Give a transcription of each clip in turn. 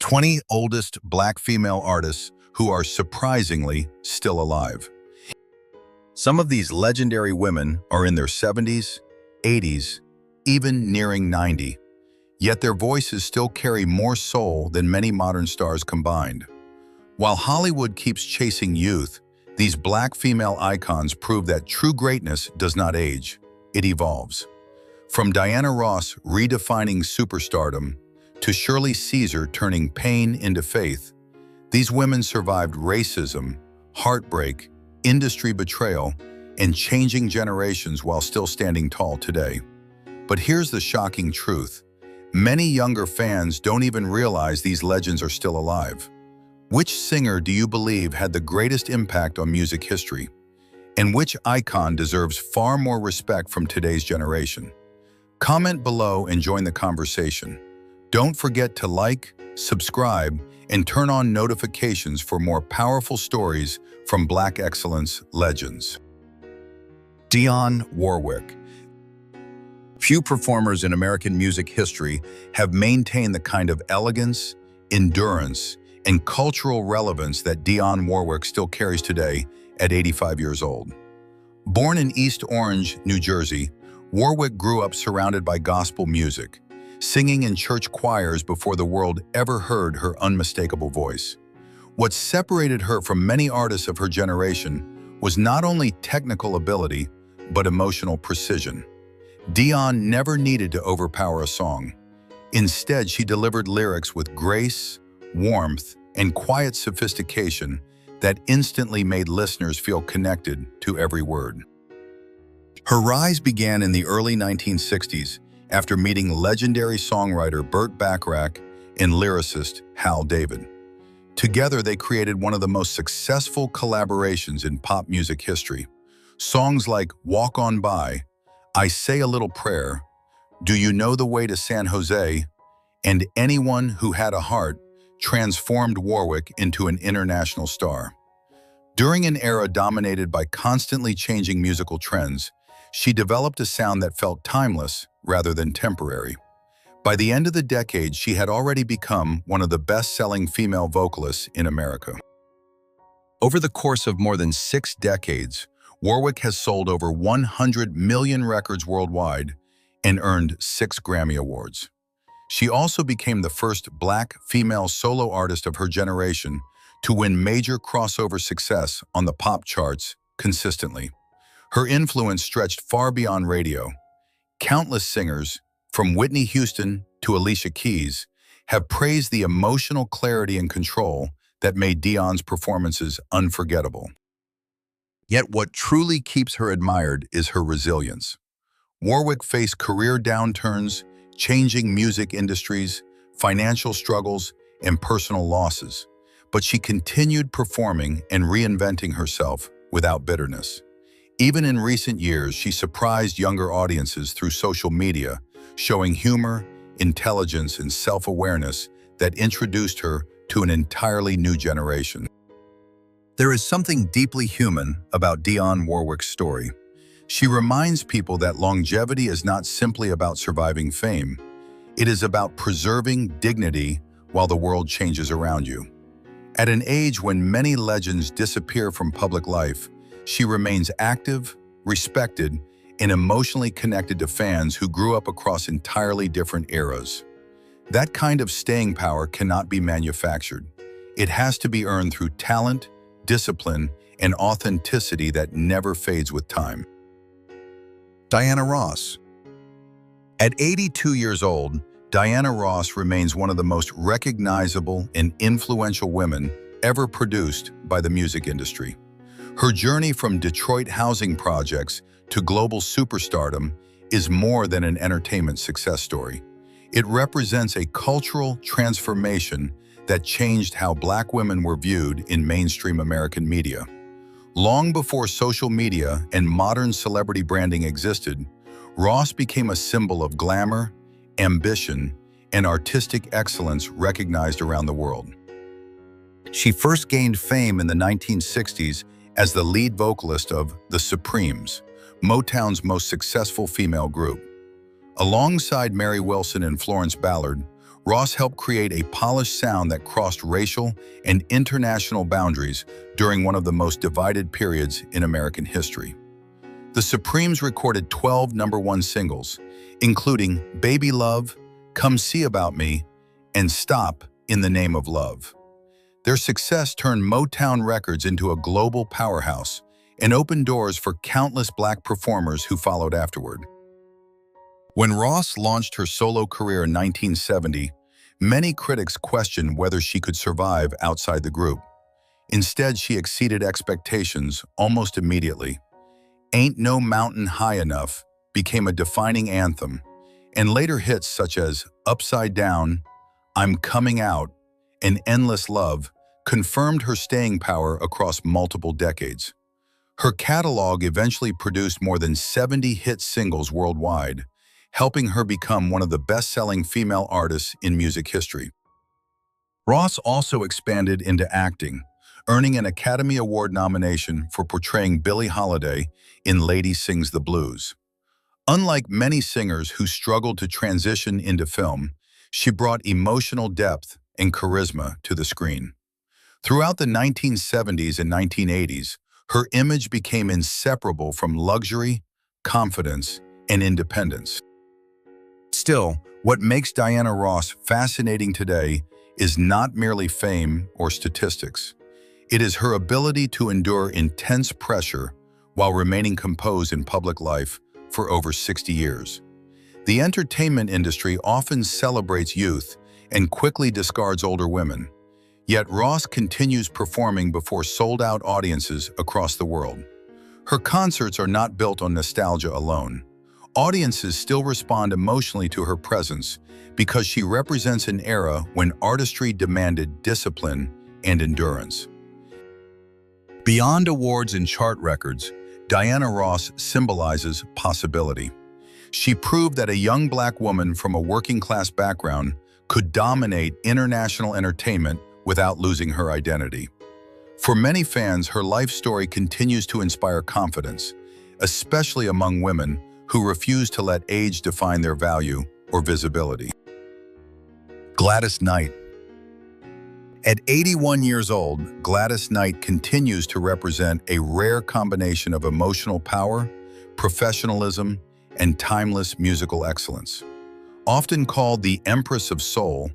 20 oldest Black female artists who are surprisingly still alive. Some of these legendary women are in their 70s, 80s, even nearing 90, yet their voices still carry more soul than many modern stars combined. While Hollywood keeps chasing youth, these Black female icons prove that true greatness does not age, it evolves. From Diana Ross redefining superstardom to Shirley Caesar turning pain into faith, these women survived racism, heartbreak, industry betrayal, and changing generations while still standing tall today. But here's the shocking truth. Many younger fans don't even realize these legends are still alive. Which singer do you believe had the greatest impact on music history? And which icon deserves far more respect from today's generation? Comment below and join the conversation. Don't forget to like, subscribe, and turn on notifications for more powerful stories from Black excellence legends. Dionne Warwick. Few performers in American music history have maintained the kind of elegance, endurance, and cultural relevance that Dionne Warwick still carries today at 85 years old. Born in East Orange, New Jersey, Warwick grew up surrounded by gospel music, singing in church choirs before the world ever heard her unmistakable voice. What separated her from many artists of her generation was not only technical ability, but emotional precision. Dionne never needed to overpower a song. Instead, she delivered lyrics with grace, warmth, and quiet sophistication that instantly made listeners feel connected to every word. Her rise began in the early 1960s after meeting legendary songwriter Burt Bacharach and lyricist Hal David. Together, they created one of the most successful collaborations in pop music history. Songs like Walk On By, I Say a Little Prayer, Do You Know the Way to San Jose, and Anyone Who Had a Heart transformed Warwick into an international star. During an era dominated by constantly changing musical trends, she developed a sound that felt timeless rather than temporary. By the end of the decade, she had already become one of the best-selling female vocalists in America. Over the course of more than 6 decades, Warwick has sold over 100 million records worldwide and earned 6 Grammy Awards. She also became the first Black female solo artist of her generation to win major crossover success on the pop charts consistently. Her influence stretched far beyond radio. Countless singers, from Whitney Houston to Alicia Keys, have praised the emotional clarity and control that made Dionne's performances unforgettable. Yet what truly keeps her admired is her resilience. Warwick faced career downturns, changing music industries, financial struggles, and personal losses, but she continued performing and reinventing herself without bitterness. Even in recent years, she surprised younger audiences through social media, showing humor, intelligence, and self-awareness that introduced her to an entirely new generation. There is something deeply human about Dionne Warwick's story. She reminds people that longevity is not simply about surviving fame. It is about preserving dignity while the world changes around you. At an age when many legends disappear from public life, she remains active, respected, and emotionally connected to fans who grew up across entirely different eras. That kind of staying power cannot be manufactured. It has to be earned through talent, discipline, and authenticity that never fades with time. Diana Ross. At 82 years old, Diana Ross remains one of the most recognizable and influential women ever produced by the music industry. Her journey from Detroit housing projects to global superstardom is more than an entertainment success story. It represents a cultural transformation that changed how Black women were viewed in mainstream American media. Long before social media and modern celebrity branding existed, Ross became a symbol of glamour, ambition, and artistic excellence recognized around the world. She first gained fame in the 1960s as the lead vocalist of The Supremes, Motown's most successful female group. Alongside Mary Wilson and Florence Ballard, Ross helped create a polished sound that crossed racial and international boundaries during one of the most divided periods in American history. The Supremes recorded 12 #1 singles, including Baby Love, Come See About Me, and Stop in the Name of Love. Their success turned Motown Records into a global powerhouse and opened doors for countless Black performers who followed afterward. When Ross launched her solo career in 1970, many critics questioned whether she could survive outside the group. Instead, she exceeded expectations almost immediately. Ain't No Mountain High Enough became a defining anthem, and later hits such as Upside Down, I'm Coming Out, and Endless Love confirmed her staying power across multiple decades. Her catalog eventually produced more than 70 hit singles worldwide, helping her become one of the best-selling female artists in music history. Ross also expanded into acting, earning an Academy Award nomination for portraying Billie Holiday in Lady Sings the Blues. Unlike many singers who struggled to transition into film, she brought emotional depth and charisma to the screen. Throughout the 1970s and 1980s, her image became inseparable from luxury, confidence, and independence. Still, what makes Diana Ross fascinating today is not merely fame or statistics. It is her ability to endure intense pressure while remaining composed in public life for over 60 years. The entertainment industry often celebrates youth and quickly discards older women. Yet Ross continues performing before sold-out audiences across the world. Her concerts are not built on nostalgia alone. Audiences still respond emotionally to her presence because she represents an era when artistry demanded discipline and endurance. Beyond awards and chart records, Diana Ross symbolizes possibility. She proved that a young Black woman from a working-class background could dominate international entertainment without losing her identity. For many fans, her life story continues to inspire confidence, especially among women who refuse to let age define their value or visibility. Gladys Knight. At 81 years old, Gladys Knight continues to represent a rare combination of emotional power, professionalism, and timeless musical excellence. Often called the Empress of Soul,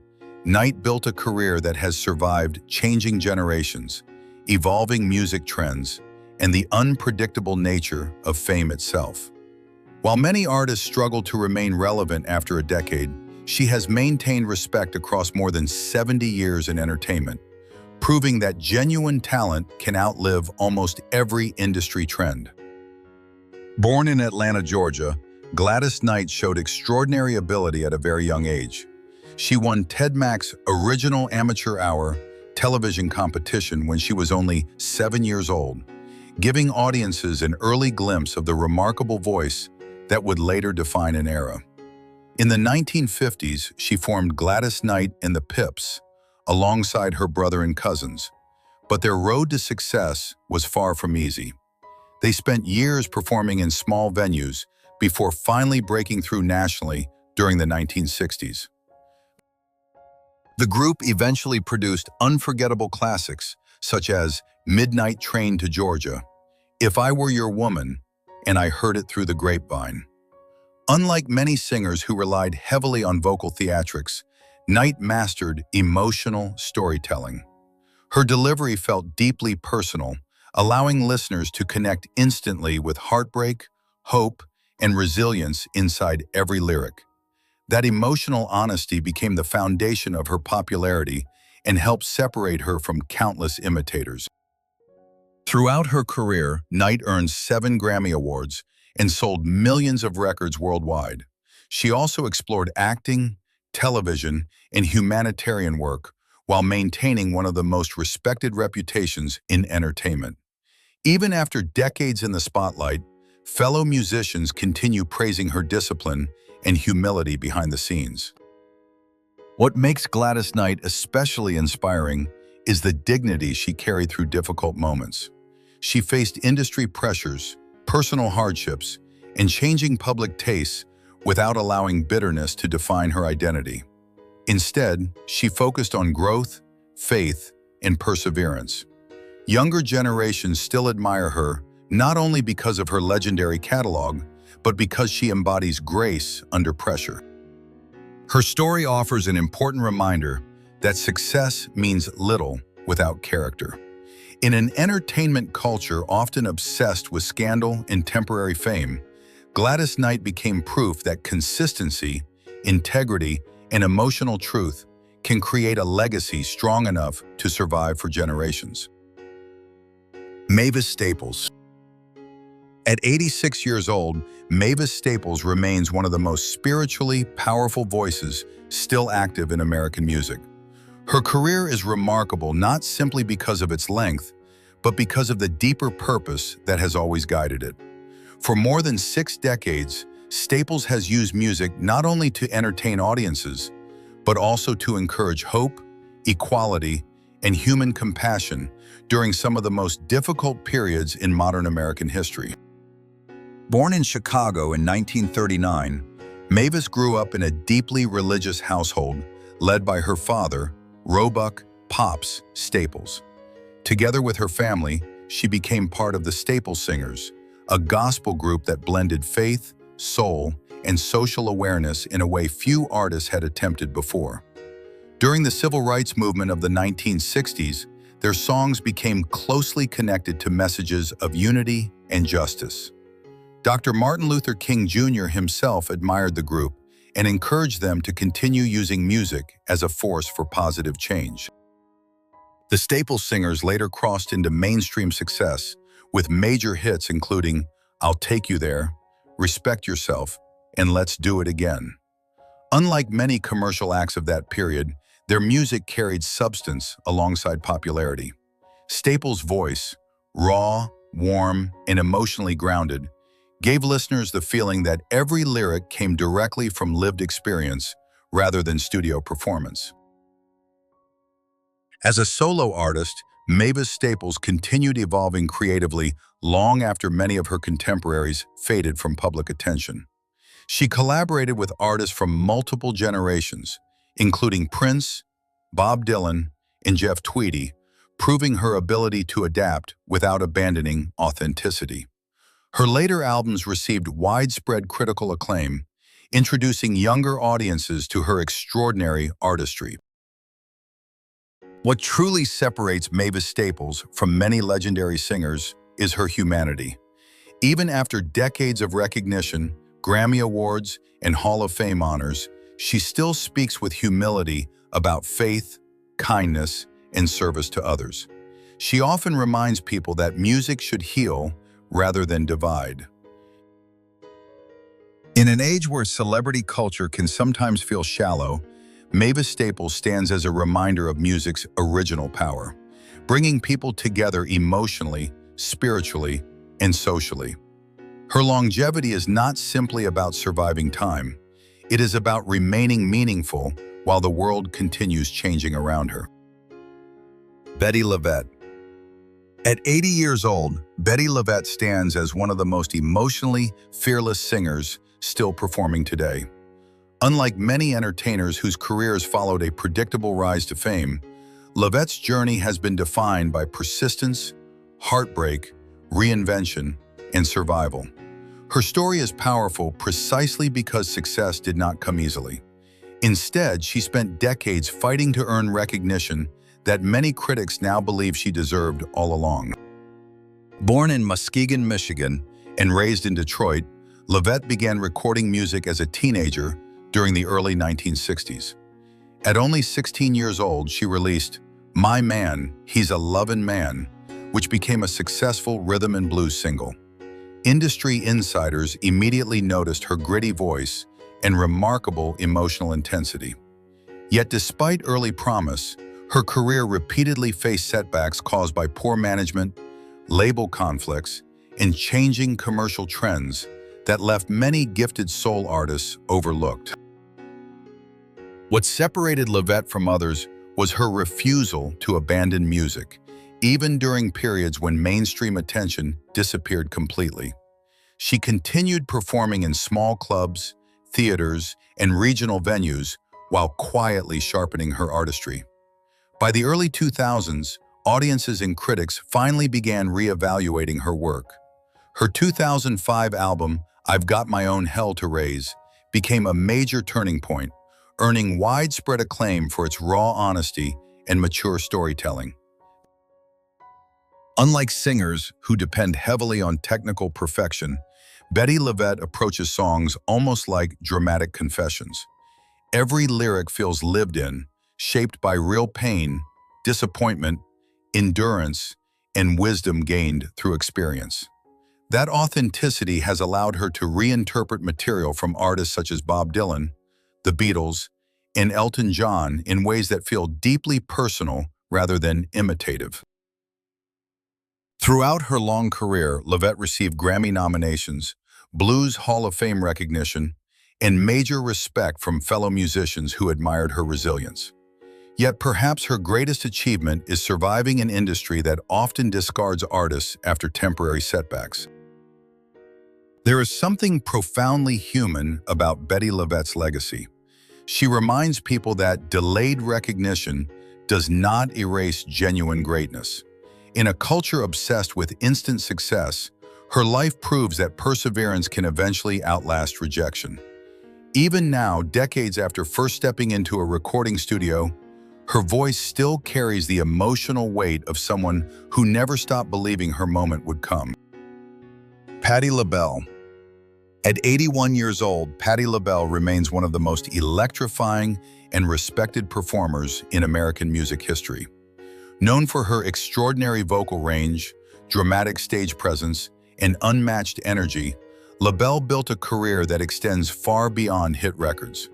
Knight built a career that has survived changing generations, evolving music trends, and the unpredictable nature of fame itself. While many artists struggle to remain relevant after a decade, she has maintained respect across more than 70 years in entertainment, proving that genuine talent can outlive almost every industry trend. Born in Atlanta, Georgia, Gladys Knight showed extraordinary ability at a very young age. She won Ted Mack's Original Amateur Hour television competition when she was only 7 years old, giving audiences an early glimpse of the remarkable voice that would later define an era. In the 1950s, she formed Gladys Knight and the Pips, alongside her brother and cousins, but their road to success was far from easy. They spent years performing in small venues before finally breaking through nationally during the 1960s. The group eventually produced unforgettable classics such as Midnight Train to Georgia, If I Were Your Woman, and I Heard It Through the Grapevine. Unlike many singers who relied heavily on vocal theatrics, Knight mastered emotional storytelling. Her delivery felt deeply personal, allowing listeners to connect instantly with heartbreak, hope, and resilience inside every lyric. That emotional honesty became the foundation of her popularity and helped separate her from countless imitators. Throughout her career, Knight earned 7 Grammy Awards and sold millions of records worldwide. She also explored acting, television, and humanitarian work while maintaining one of the most respected reputations in entertainment. Even after decades in the spotlight, fellow musicians continue praising her discipline and humility behind the scenes. What makes Gladys Knight especially inspiring is the dignity she carried through difficult moments. She faced industry pressures, personal hardships, and changing public tastes without allowing bitterness to define her identity. Instead, she focused on growth, faith, and perseverance. Younger generations still admire her, not only because of her legendary catalog, but because she embodies grace under pressure. Her story offers an important reminder that success means little without character. In an entertainment culture often obsessed with scandal and temporary fame, Gladys Knight became proof that consistency, integrity, and emotional truth can create a legacy strong enough to survive for generations. Mavis Staples. At 86 years old, Mavis Staples remains one of the most spiritually powerful voices still active in American music. Her career is remarkable not simply because of its length, but because of the deeper purpose that has always guided it. For more than 6 decades, Staples has used music not only to entertain audiences, but also to encourage hope, equality, and human compassion during some of the most difficult periods in modern American history. Born in Chicago in 1939, Mavis grew up in a deeply religious household led by her father, Roebuck "Pops" Staples. Together with her family, she became part of the Staples Singers, a gospel group that blended faith, soul, and social awareness in a way few artists had attempted before. During the civil rights movement of the 1960s, their songs became closely connected to messages of unity and justice. Dr. Martin Luther King Jr. himself admired the group and encouraged them to continue using music as a force for positive change. The Staples Singers later crossed into mainstream success with major hits including "I'll Take You There," "Respect Yourself," and "Let's Do It Again." Unlike many commercial acts of that period, their music carried substance alongside popularity. Staples' voice, raw, warm, and emotionally grounded, gave listeners the feeling that every lyric came directly from lived experience rather than studio performance. As a solo artist, Mavis Staples continued evolving creatively long after many of her contemporaries faded from public attention. She collaborated with artists from multiple generations, including Prince, Bob Dylan, and Jeff Tweedy, proving her ability to adapt without abandoning authenticity. Her later albums received widespread critical acclaim, introducing younger audiences to her extraordinary artistry. What truly separates Mavis Staples from many legendary singers is her humanity. Even after decades of recognition, Grammy Awards, and Hall of Fame honors, she still speaks with humility about faith, kindness, and service to others. She often reminds people that music should heal rather than divide. In an age where celebrity culture can sometimes feel shallow, Mavis Staples stands as a reminder of music's original power, bringing people together emotionally, spiritually, and socially. Her longevity is not simply about surviving time. It is about remaining meaningful while the world continues changing around her. Bettye LaVette. At 80 years old, Bettye LaVette stands as one of the most emotionally fearless singers still performing today. Unlike many entertainers whose careers followed a predictable rise to fame, LaVette's journey has been defined by persistence, heartbreak, reinvention, and survival. Her story is powerful precisely because success did not come easily. Instead, she spent decades fighting to earn recognition that many critics now believe she deserved all along. Born in Muskegon, Michigan, and raised in Detroit, LaVette began recording music as a teenager during the early 1960s. At only 16 years old, she released "My Man, He's a Lovin' Man," which became a successful rhythm and blues single. Industry insiders immediately noticed her gritty voice and remarkable emotional intensity. Yet despite early promise, her career repeatedly faced setbacks caused by poor management, label conflicts, and changing commercial trends that left many gifted soul artists overlooked. What separated LaVette from others was her refusal to abandon music, even during periods when mainstream attention disappeared completely. She continued performing in small clubs, theaters, and regional venues, while quietly sharpening her artistry. By the early 2000s, audiences and critics finally began re-evaluating her work. Her 2005 album, I've Got My Own Hell to Raise, became a major turning point, earning widespread acclaim for its raw honesty and mature storytelling. Unlike singers who depend heavily on technical perfection, Bettye LaVette approaches songs almost like dramatic confessions. Every lyric feels lived in, shaped by real pain, disappointment, endurance, and wisdom gained through experience. That authenticity has allowed her to reinterpret material from artists such as Bob Dylan, the Beatles, and Elton John in ways that feel deeply personal rather than imitative. Throughout her long career, LaVette received Grammy nominations, Blues Hall of Fame recognition, and major respect from fellow musicians who admired her resilience. Yet perhaps her greatest achievement is surviving an industry that often discards artists after temporary setbacks. There is something profoundly human about Bettye LaVette's legacy. She reminds people that delayed recognition does not erase genuine greatness. In a culture obsessed with instant success, her life proves that perseverance can eventually outlast rejection. Even now, decades after first stepping into a recording studio, her voice still carries the emotional weight of someone who never stopped believing her moment would come. Patti LaBelle. At 81 years old, Patti LaBelle remains one of the most electrifying and respected performers in American music history. Known for her extraordinary vocal range, dramatic stage presence, and unmatched energy, LaBelle built a career that extends far beyond hit records.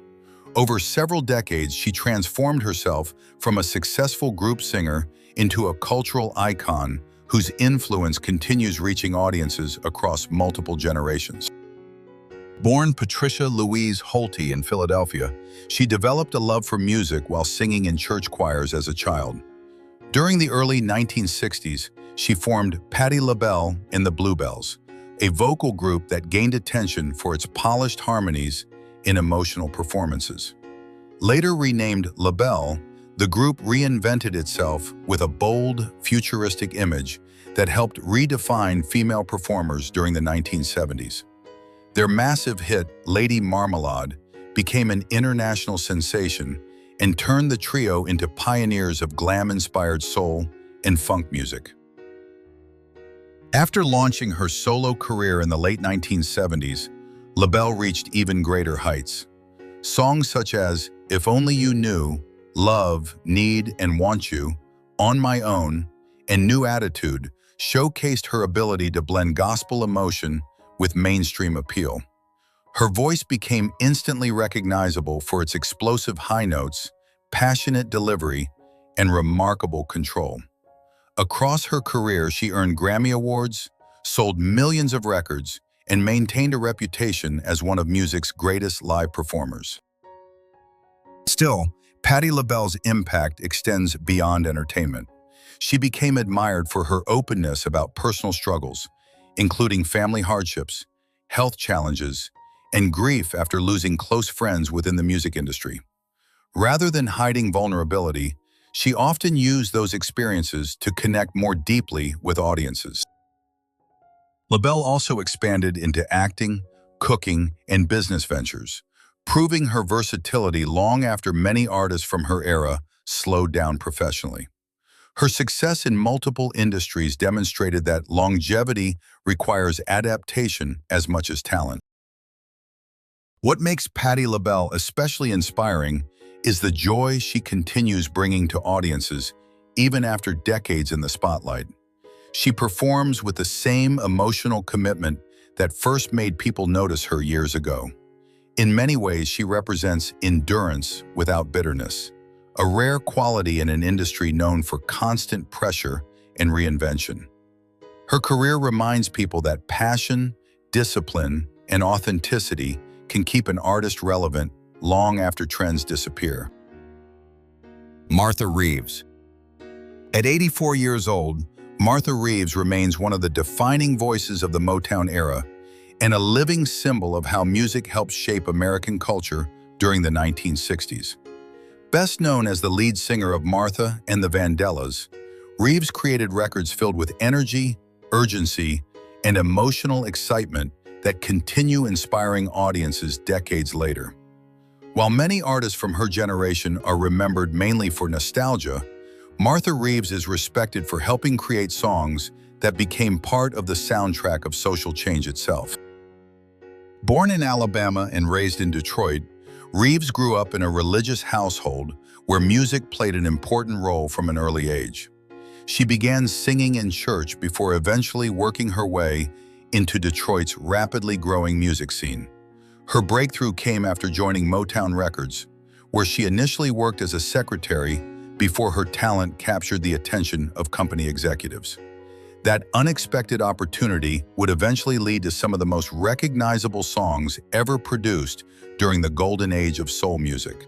Over several decades, she transformed herself from a successful group singer into a cultural icon whose influence continues reaching audiences across multiple generations. Born Patricia Louise Holty in Philadelphia, she developed a love for music while singing in church choirs as a child. During the early 1960s, she formed Patti LaBelle and the Bluebells, a vocal group that gained attention for its polished harmonies and emotional performances. Later renamed LaBelle, the group reinvented itself with a bold, futuristic image that helped redefine female performers during the 1970s. Their massive hit, Lady Marmalade, became an international sensation and turned the trio into pioneers of glam-inspired soul and funk music. After launching her solo career in the late 1970s, LaBelle reached even greater heights. Songs such as If Only You Knew, Love, Need, and Want You, On My Own, and New Attitude showcased her ability to blend gospel emotion with mainstream appeal. Her voice became instantly recognizable for its explosive high notes, passionate delivery, and remarkable control. Across her career, she earned Grammy Awards, sold millions of records, and maintained a reputation as one of music's greatest live performers. Still, Patti LaBelle's impact extends beyond entertainment. She became admired for her openness about personal struggles, including family hardships, health challenges, and grief after losing close friends within the music industry. Rather than hiding vulnerability, she often used those experiences to connect more deeply with audiences. LaBelle also expanded into acting, cooking, and business ventures, proving her versatility long after many artists from her era slowed down professionally. Her success in multiple industries demonstrated that longevity requires adaptation as much as talent. What makes Patti LaBelle especially inspiring is the joy she continues bringing to audiences even after decades in the spotlight. She performs with the same emotional commitment that first made people notice her years ago. In many ways, she represents endurance without bitterness, a rare quality in an industry known for constant pressure and reinvention. Her career reminds people that passion, discipline, and authenticity can keep an artist relevant long after trends disappear. Martha Reeves. At 84 years old, Martha Reeves remains one of the defining voices of the Motown era and a living symbol of how music helped shape American culture during the 1960s. Best known as the lead singer of Martha and the Vandellas, Reeves created records filled with energy, urgency, and emotional excitement that continue inspiring audiences decades later. While many artists from her generation are remembered mainly for nostalgia, Martha Reeves is respected for helping create songs that became part of the soundtrack of social change itself. Born in Alabama and raised in Detroit, Reeves grew up in a religious household where music played an important role from an early age. She began singing in church before eventually working her way into Detroit's rapidly growing music scene. Her breakthrough came after joining Motown Records, where she initially worked as a secretary before her talent captured the attention of company executives. That unexpected opportunity would eventually lead to some of the most recognizable songs ever produced during the golden age of soul music.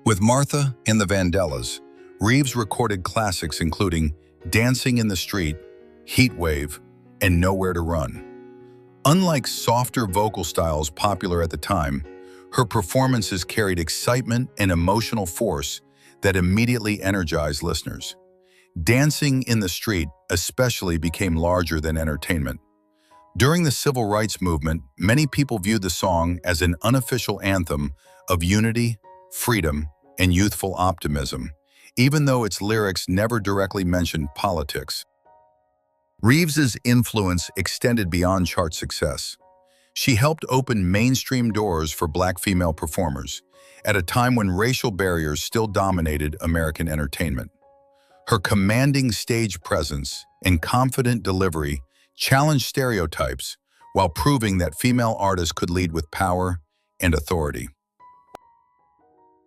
With Martha and the Vandellas, Reeves recorded classics including Dancing in the Street, Heat Wave, and Nowhere to Run. Unlike softer vocal styles popular at the time, her performances carried excitement and emotional force that immediately energized listeners. Dancing in the Street especially became larger than entertainment. During the civil rights movement, many people viewed the song as an unofficial anthem of unity, freedom, and youthful optimism, even though its lyrics never directly mentioned politics. Reeves's influence extended beyond chart success. She helped open mainstream doors for Black female performers at a time when racial barriers still dominated American entertainment. Her commanding stage presence and confident delivery challenged stereotypes while proving that female artists could lead with power and authority.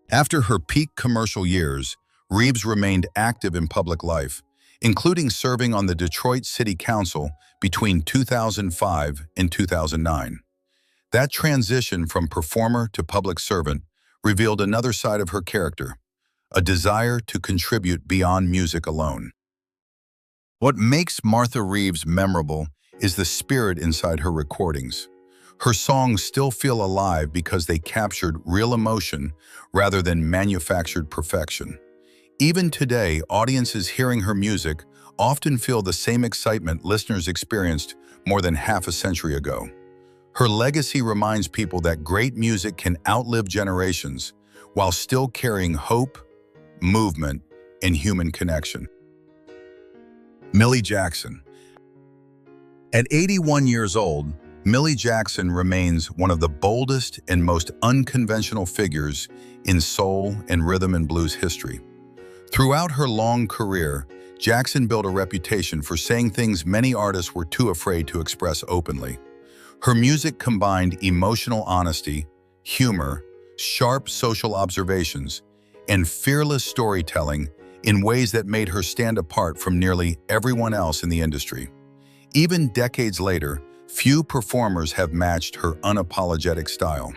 After her peak commercial years, Reeves remained active in public life, including serving on the Detroit City Council between 2005 and 2009. That transition from performer to public servant revealed another side of her character, a desire to contribute beyond music alone. What makes Martha Reeves memorable is the spirit inside her recordings. Her songs still feel alive because they captured real emotion rather than manufactured perfection. Even today, audiences hearing her music often feel the same excitement listeners experienced more than half a century ago. Her legacy reminds people that great music can outlive generations while still carrying hope, movement, and human connection. Millie Jackson. At 81 years old, Millie Jackson remains one of the boldest and most unconventional figures in soul and rhythm and blues history. Throughout her long career, Jackson built a reputation for saying things many artists were too afraid to express openly. Her music combined emotional honesty, humor, sharp social observations, and fearless storytelling in ways that made her stand apart from nearly everyone else in the industry. Even decades later, few performers have matched her unapologetic style.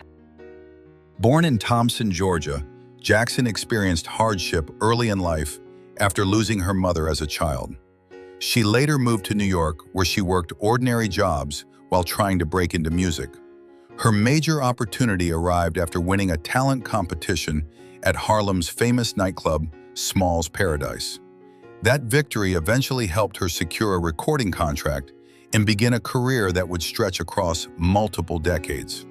Born in Thompson, Georgia, Jackson experienced hardship early in life after losing her mother as a child. She later moved to New York, where she worked ordinary jobs while trying to break into music. Her major opportunity arrived after winning a talent competition at Harlem's famous nightclub, Small's Paradise. That victory eventually helped her secure a recording contract and begin a career that would stretch across multiple decades.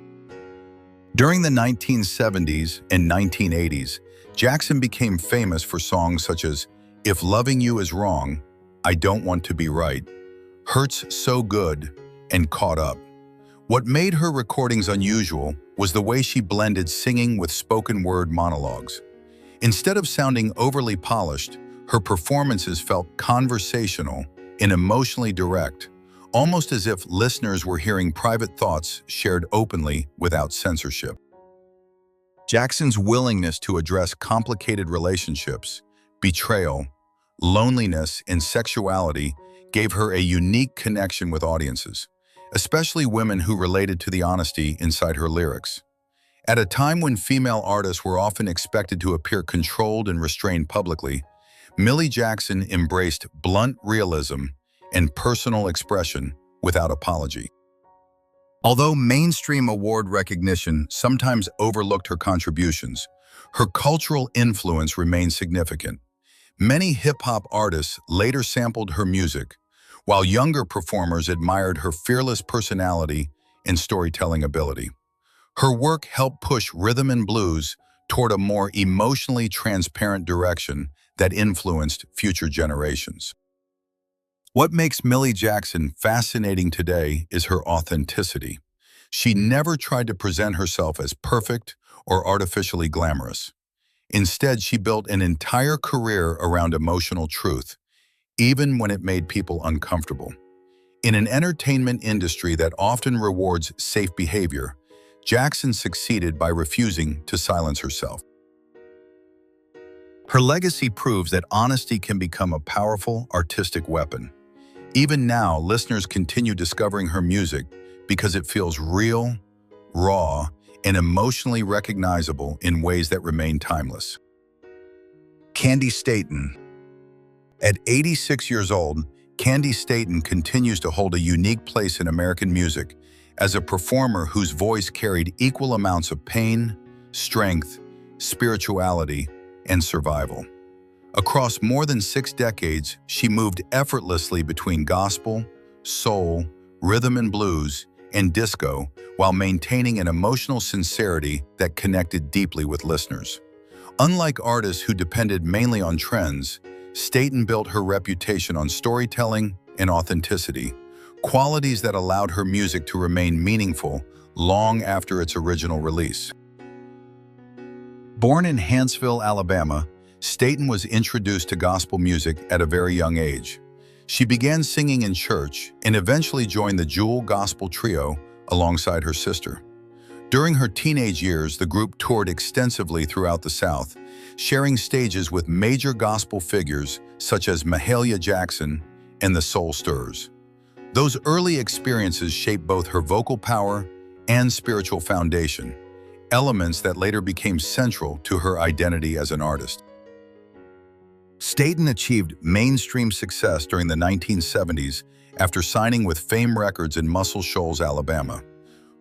During the 1970s and 1980s, Jackson became famous for songs such as If Loving You Is Wrong, I Don't Want to Be Right, Hurts So Good, and Caught Up. What made her recordings unusual was the way she blended singing with spoken word monologues. Instead of sounding overly polished, her performances felt conversational and emotionally direct, almost as if listeners were hearing private thoughts shared openly without censorship. Jackson's willingness to address complicated relationships, betrayal, loneliness, and sexuality gave her a unique connection with audiences, especially women who related to the honesty inside her lyrics. At a time when female artists were often expected to appear controlled and restrained publicly, Millie Jackson embraced blunt realism and personal expression without apology. Although mainstream award recognition sometimes overlooked her contributions, Her cultural influence remains significant. Many hip-hop artists later sampled her music, while younger performers admired her fearless personality and storytelling ability. Her work helped push rhythm and blues toward a more emotionally transparent direction that influenced future generations. What makes Millie Jackson fascinating today is her authenticity. She never tried to present herself as perfect or artificially glamorous. Instead, she built an entire career around emotional truth, even when it made people uncomfortable. In an entertainment industry that often rewards safe behavior, Jackson succeeded by refusing to silence herself. Her legacy proves that honesty can become a powerful artistic weapon. Even now, listeners continue discovering her music because it feels real, raw, and emotionally recognizable in ways that remain timeless. Candy Staton. At 86 years old, Candy Staton continues to hold a unique place in American music as a performer whose voice carried equal amounts of pain, strength, spirituality, and survival. Across more than 6 decades, she moved effortlessly between gospel, soul, rhythm and blues, and disco while maintaining an emotional sincerity that connected deeply with listeners. Unlike artists who depended mainly on trends, Staton built her reputation on storytelling and authenticity, qualities that allowed her music to remain meaningful long after its original release. Born in Huntsville, Alabama, Staton was introduced to gospel music at a very young age. She began singing in church and eventually joined the Jewel Gospel Trio alongside her sister. During her teenage years, the group toured extensively throughout the South, sharing stages with major gospel figures such as Mahalia Jackson and the Soul Stirrers. Those early experiences shaped both her vocal power and spiritual foundation, elements that later became central to her identity as an artist. Staton achieved mainstream success during the 1970s after signing with Fame Records in Muscle Shoals, Alabama.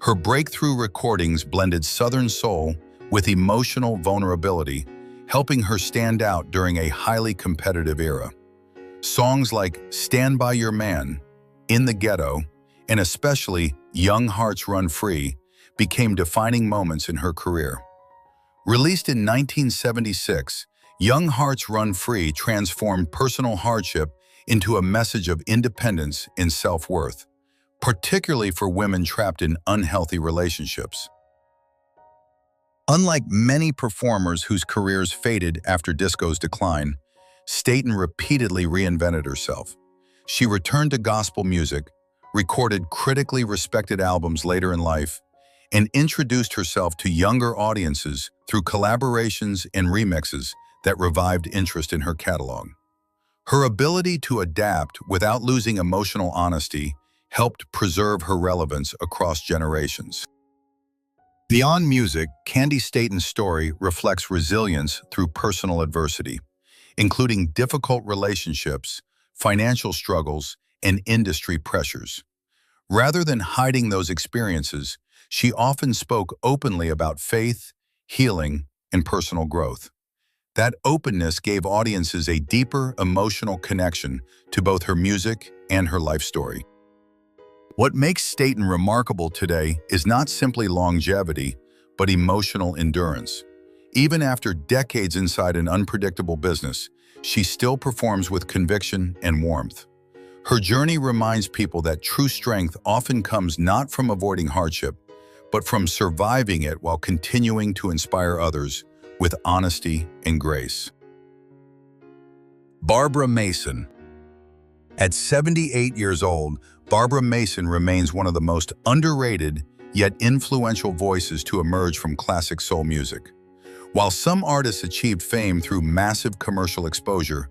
Her breakthrough recordings blended Southern soul with emotional vulnerability, helping her stand out during a highly competitive era. Songs like Stand By Your Man, In the Ghetto, and especially Young Hearts Run Free became defining moments in her career. Released in 1976, Young Hearts Run Free transformed personal hardship into a message of independence and self-worth, particularly for women trapped in unhealthy relationships. Unlike many performers whose careers faded after disco's decline, Staton repeatedly reinvented herself. She returned to gospel music, recorded critically respected albums later in life, and introduced herself to younger audiences through collaborations and remixes that revived interest in her catalog. Her ability to adapt without losing emotional honesty helped preserve her relevance across generations. Beyond music, Candy Staton's story reflects resilience through personal adversity, including difficult relationships, financial struggles, and industry pressures. Rather than hiding those experiences, she often spoke openly about faith, healing, and personal growth. That openness gave audiences a deeper emotional connection to both her music and her life story. What makes Staton remarkable today is not simply longevity, but emotional endurance. Even after decades inside an unpredictable business, she still performs with conviction and warmth. Her journey reminds people that true strength often comes not from avoiding hardship, but from surviving it while continuing to inspire others with honesty and grace. Barbara Mason. At 78 years old, Barbara Mason remains one of the most underrated yet influential voices to emerge from classic soul music. While some artists achieved fame through massive commercial exposure,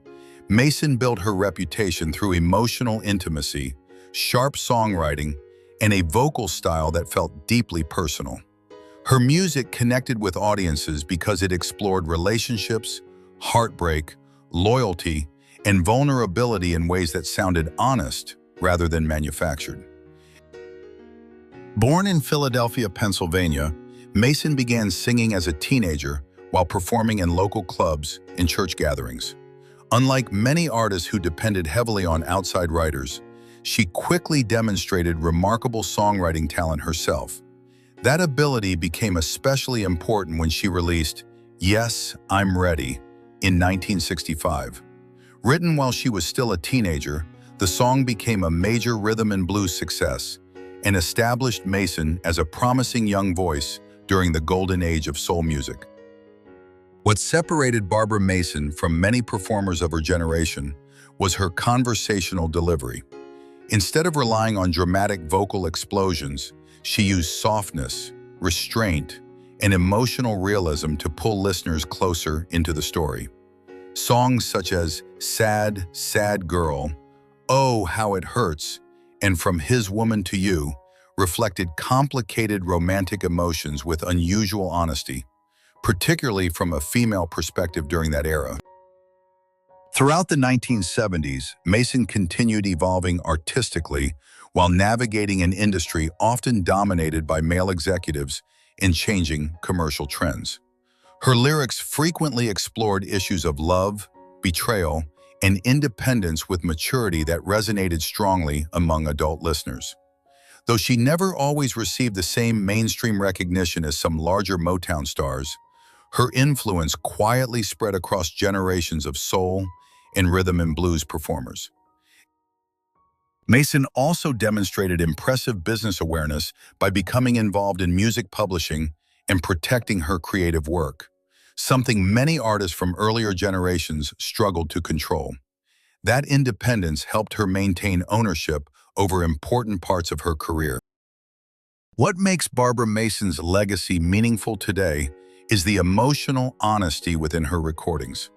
Mason built her reputation through emotional intimacy, sharp songwriting, and a vocal style that felt deeply personal. Her music connected with audiences because it explored relationships, heartbreak, loyalty, and vulnerability in ways that sounded honest rather than manufactured. Born in Philadelphia, Pennsylvania, Mason began singing as a teenager while performing in local clubs and church gatherings. Unlike many artists who depended heavily on outside writers, she quickly demonstrated remarkable songwriting talent herself. That ability became especially important when she released Yes, I'm Ready in 1965. Written while she was still a teenager, the song became a major rhythm and blues success and established Mason as a promising young voice during the golden age of soul music. What separated Barbara Mason from many performers of her generation was her conversational delivery. Instead of relying on dramatic vocal explosions, she used softness, restraint, and emotional realism to pull listeners closer into the story. Songs such as Sad, Sad Girl, Oh, How It Hurts, and From His Woman to You reflected complicated romantic emotions with unusual honesty, particularly from a female perspective during that era. Throughout the 1970s, Mason continued evolving artistically while navigating an industry often dominated by male executives and changing commercial trends. Her lyrics frequently explored issues of love, betrayal, and independence with maturity that resonated strongly among adult listeners. Though she never always received the same mainstream recognition as some larger Motown stars, her influence quietly spread across generations of soul and rhythm and blues performers. Mason also demonstrated impressive business awareness by becoming involved in music publishing and protecting her creative work, something many artists from earlier generations struggled to control. That independence helped her maintain ownership over important parts of her career. What makes Barbara Mason's legacy meaningful today is the emotional honesty within her recordings.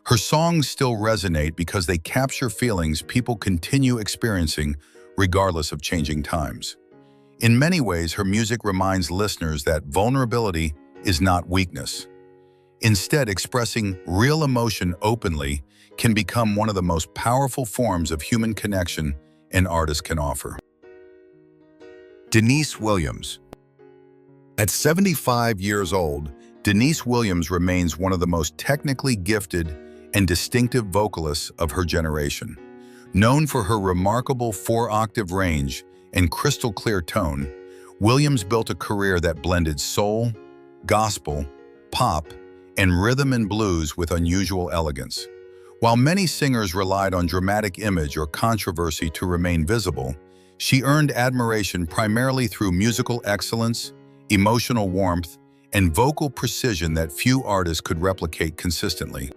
Her songs still resonate because they capture feelings people continue experiencing regardless of changing times. In many ways, her music reminds listeners that vulnerability is not weakness. Instead, expressing real emotion openly can become one of the most powerful forms of human connection an artist can offer. Denise Williams. At 75 years old, Denise Williams remains one of the most technically gifted and distinctive vocalists of her generation. Known for her remarkable 4-octave range and crystal-clear tone, Williams built a career that blended soul, gospel, pop, and rhythm and blues with unusual elegance. While many singers relied on dramatic image or controversy to remain visible, she earned admiration primarily through musical excellence, emotional warmth, and vocal precision that few artists could replicate consistently.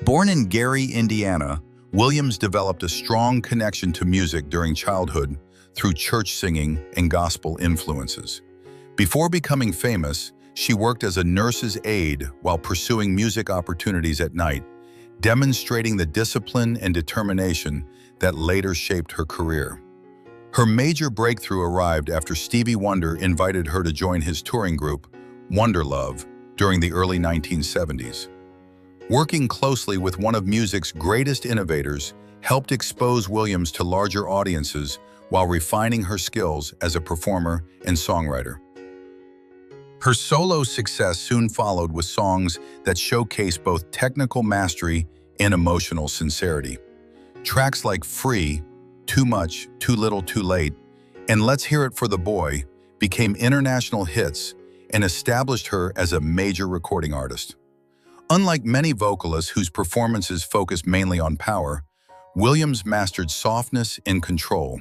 Born in Gary, Indiana, Williams developed a strong connection to music during childhood through church singing and gospel influences. Before becoming famous, she worked as a nurse's aide while pursuing music opportunities at night, demonstrating the discipline and determination that later shaped her career. Her major breakthrough arrived after Stevie Wonder invited her to join his touring group, Wonder Love, during the early 1970s. Working closely with one of music's greatest innovators helped expose Williams to larger audiences while refining her skills as a performer and songwriter. Her solo success soon followed with songs that showcased both technical mastery and emotional sincerity. Tracks like Free, Too Much, Too Little, Too Late, and Let's Hear It for the Boy became international hits and established her as a major recording artist. Unlike many vocalists whose performances focused mainly on power, Williams mastered softness and control,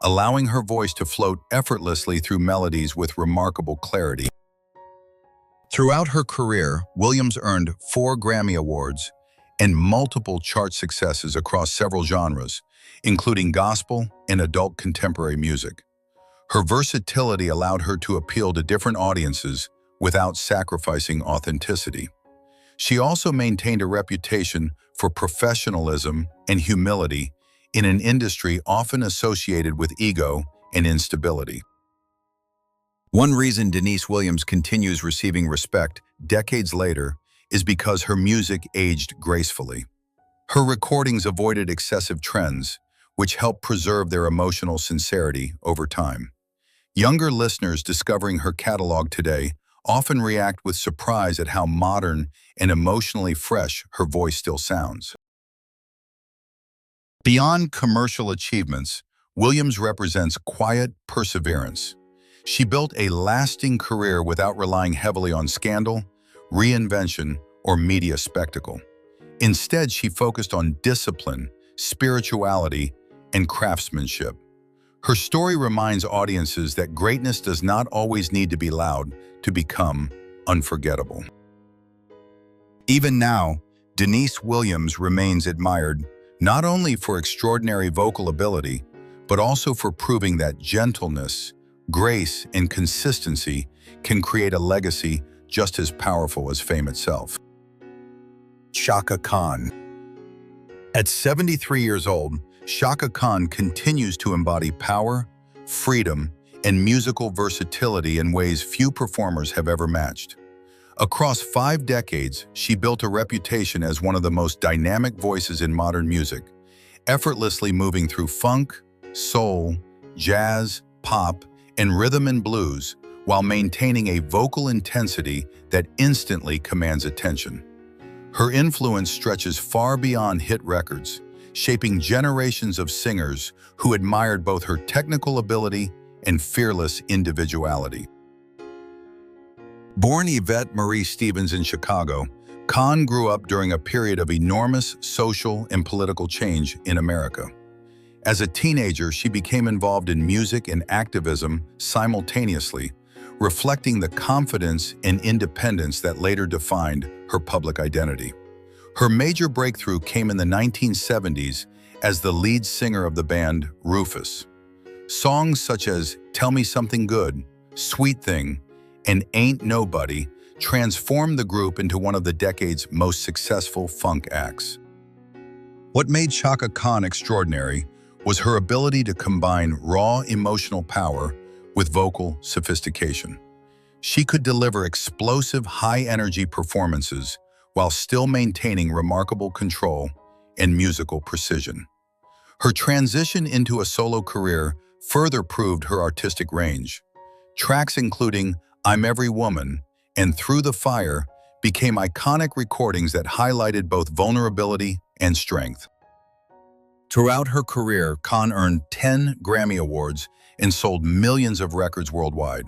allowing her voice to float effortlessly through melodies with remarkable clarity. Throughout her career, Williams earned 4 Grammy Awards and multiple chart successes across several genres, including gospel and adult contemporary music. Her versatility allowed her to appeal to different audiences without sacrificing authenticity. She also maintained a reputation for professionalism and humility in an industry often associated with ego and instability. One reason Denise Williams continues receiving respect decades later is because her music aged gracefully. Her recordings avoided excessive trends, which helped preserve their emotional sincerity over time. Younger listeners discovering her catalog today often react with surprise at how modern and emotionally fresh her voice still sounds. Beyond commercial achievements, Williams represents quiet perseverance. She built a lasting career without relying heavily on scandal, reinvention, or media spectacle. Instead, she focused on discipline, spirituality, and craftsmanship. Her story reminds audiences that greatness does not always need to be loud to become unforgettable. Even now, Denise Williams remains admired not only for extraordinary vocal ability, but also for proving that gentleness, grace, and consistency can create a legacy just as powerful as fame itself. Chaka Khan. At 73 years old, Chaka Khan continues to embody power, freedom, and musical versatility in ways few performers have ever matched. Across 5 decades, she built a reputation as one of the most dynamic voices in modern music, effortlessly moving through funk, soul, jazz, pop, and rhythm and blues while maintaining a vocal intensity that instantly commands attention. Her influence stretches far beyond hit records, shaping generations of singers who admired both her technical ability and fearless individuality. Born Yvette Marie Stevens in Chicago, Khan grew up during a period of enormous social and political change in America. As a teenager, she became involved in music and activism simultaneously, reflecting the confidence and independence that later defined her public identity. Her major breakthrough came in the 1970s as the lead singer of the band Rufus. Songs such as Tell Me Something Good, Sweet Thing, and Ain't Nobody transformed the group into one of the decade's most successful funk acts. What made Chaka Khan extraordinary was her ability to combine raw emotional power with vocal sophistication. She could deliver explosive, high-energy performances while still maintaining remarkable control and musical precision. Her transition into a solo career further proved her artistic range. Tracks including I'm Every Woman and Through the Fire became iconic recordings that highlighted both vulnerability and strength. Throughout her career, Khan earned 10 Grammy Awards and sold millions of records worldwide.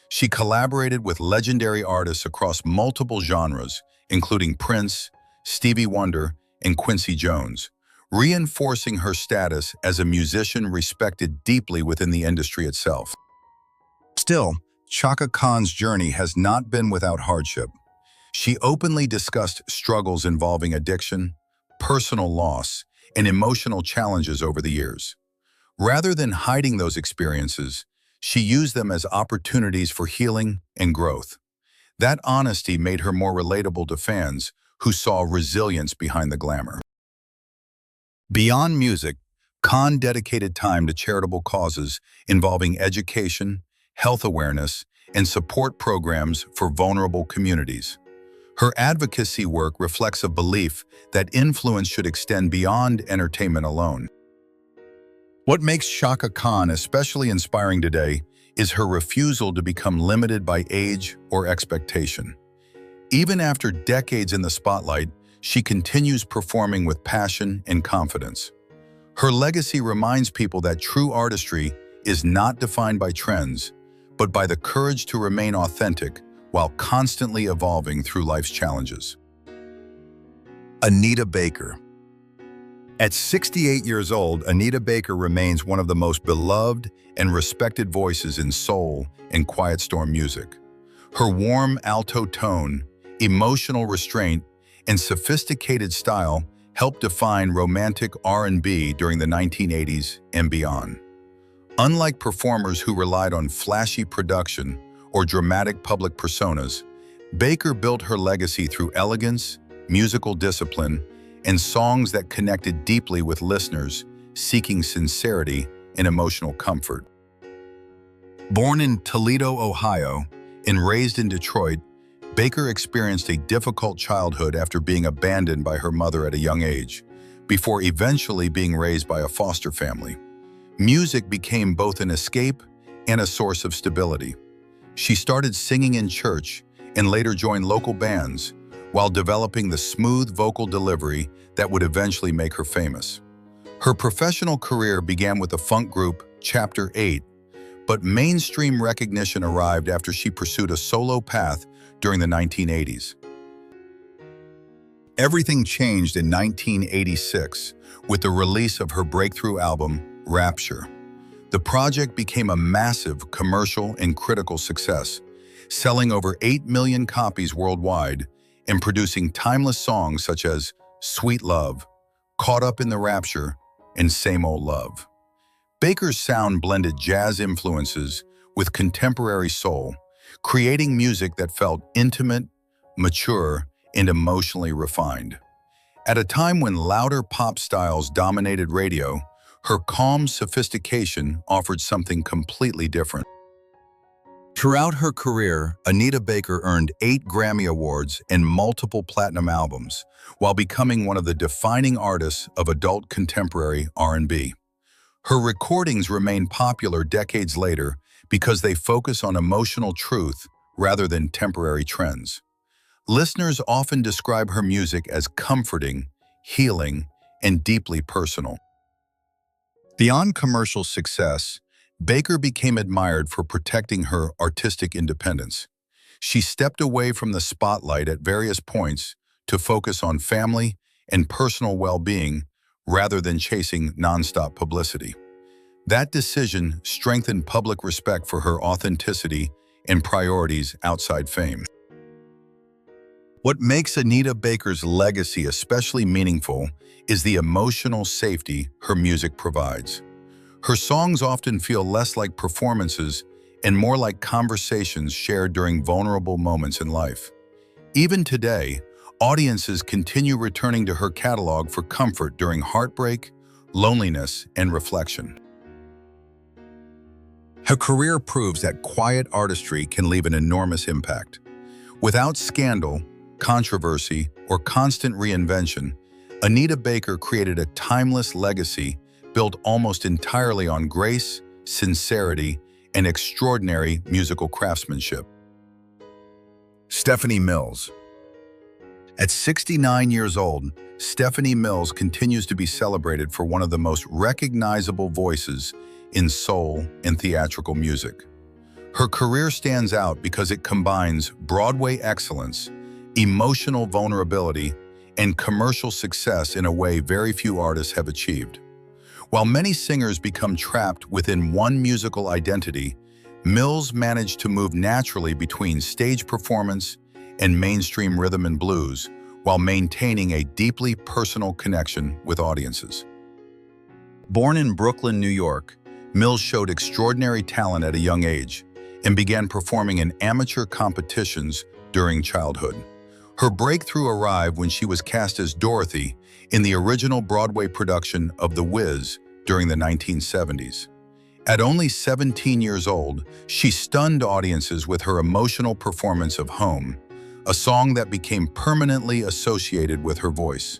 She collaborated with legendary artists across multiple genres, including Prince, Stevie Wonder, and Quincy Jones, reinforcing her status as a musician respected deeply within the industry itself. Still, Chaka Khan's journey has not been without hardship. She openly discussed struggles involving addiction, personal loss, and emotional challenges over the years. Rather than hiding those experiences, she used them as opportunities for healing and growth. That honesty made her more relatable to fans who saw resilience behind the glamour. Beyond music, Khan dedicated time to charitable causes involving education, health awareness, and support programs for vulnerable communities. Her advocacy work reflects a belief that influence should extend beyond entertainment alone. What makes Chaka Khan especially inspiring today is her refusal to become limited by age or expectation. Even after decades in the spotlight, she continues performing with passion and confidence. Her legacy reminds people that true artistry is not defined by trends, but by the courage to remain authentic while constantly evolving through life's challenges. Anita Baker. At 68 years old, Anita Baker remains one of the most beloved and respected voices in soul and quiet storm music. Her warm alto tone, emotional restraint, and sophisticated style helped define romantic R&B during the 1980s and beyond. Unlike performers who relied on flashy production or dramatic public personas, Baker built her legacy through elegance, musical discipline, and songs that connected deeply with listeners seeking sincerity and emotional comfort. Born in Toledo, Ohio, and raised in Detroit, Baker experienced a difficult childhood after being abandoned by her mother at a young age, before eventually being raised by a foster family. Music became both an escape and a source of stability. She started singing in church and later joined local bands while developing the smooth vocal delivery that would eventually make her famous. Her professional career began with the funk group Chapter 8, but mainstream recognition arrived after she pursued a solo path during the 1980s. Everything changed in 1986 with the release of her breakthrough album, Rapture. The project became a massive commercial and critical success, selling over 8 million copies worldwide and producing timeless songs such as Sweet Love, Caught Up in the Rapture, and Same Old Love. Baker's sound blended jazz influences with contemporary soul, creating music that felt intimate, mature, and emotionally refined. At a time when louder pop styles dominated radio, her calm sophistication offered something completely different. Throughout her career, Anita Baker earned 8 Grammy Awards and multiple platinum albums, while becoming one of the defining artists of adult contemporary R&B. Her recordings remain popular decades later because they focus on emotional truth rather than temporary trends. Listeners often describe her music as comforting, healing, and deeply personal. Beyond commercial success, Baker became admired for protecting her artistic independence. She stepped away from the spotlight at various points to focus on family and personal well-being rather than chasing nonstop publicity. That decision strengthened public respect for her authenticity and priorities outside fame. What makes Anita Baker's legacy especially meaningful is the emotional safety her music provides. Her songs often feel less like performances and more like conversations shared during vulnerable moments in life. Even today, audiences continue returning to her catalog for comfort during heartbreak, loneliness, and reflection. Her career proves that quiet artistry can leave an enormous impact. Without scandal, controversy, or constant reinvention, Anita Baker created a timeless legacy built almost entirely on grace, sincerity, and extraordinary musical craftsmanship. Stephanie Mills. At 69 years old, Stephanie Mills continues to be celebrated for one of the most recognizable voices in soul and theatrical music. Her career stands out because it combines Broadway excellence, emotional vulnerability, and commercial success in a way very few artists have achieved. While many singers become trapped within one musical identity, Mills managed to move naturally between stage performance and mainstream rhythm and blues while maintaining a deeply personal connection with audiences. Born in Brooklyn, New York, Mills showed extraordinary talent at a young age and began performing in amateur competitions during childhood. Her breakthrough arrived when she was cast as Dorothy in the original Broadway production of The Wiz during the 1970s. At only 17 years old, she stunned audiences with her emotional performance of Home, a song that became permanently associated with her voice.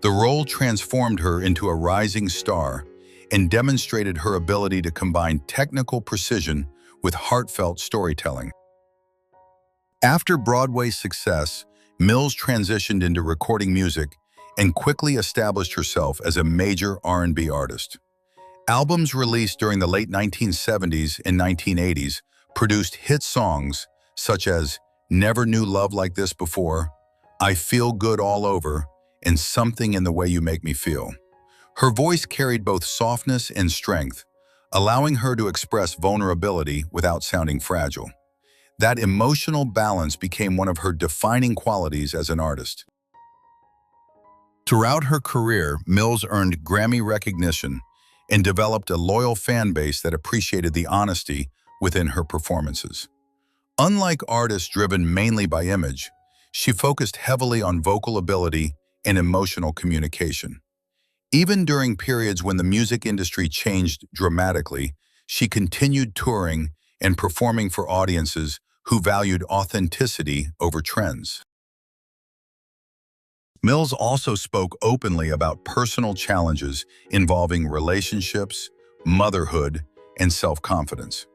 The role transformed her into a rising star and demonstrated her ability to combine technical precision with heartfelt storytelling. After Broadway's success, Mills transitioned into recording music and quickly established herself as a major R&B artist. Albums released during the late 1970s and 1980s produced hit songs such as Never Knew Love Like This Before, I Feel Good All Over, and Something in the Way You Make Me Feel. Her voice carried both softness and strength, allowing her to express vulnerability without sounding fragile. That emotional balance became one of her defining qualities as an artist. Throughout her career, Mills earned Grammy recognition and developed a loyal fan base that appreciated the honesty within her performances. Unlike artists driven mainly by image, she focused heavily on vocal ability and emotional communication. Even during periods when the music industry changed dramatically, she continued touring and performing for audiences who valued authenticity over trends. Mills also spoke openly about personal challenges involving relationships, motherhood, and self-confidence.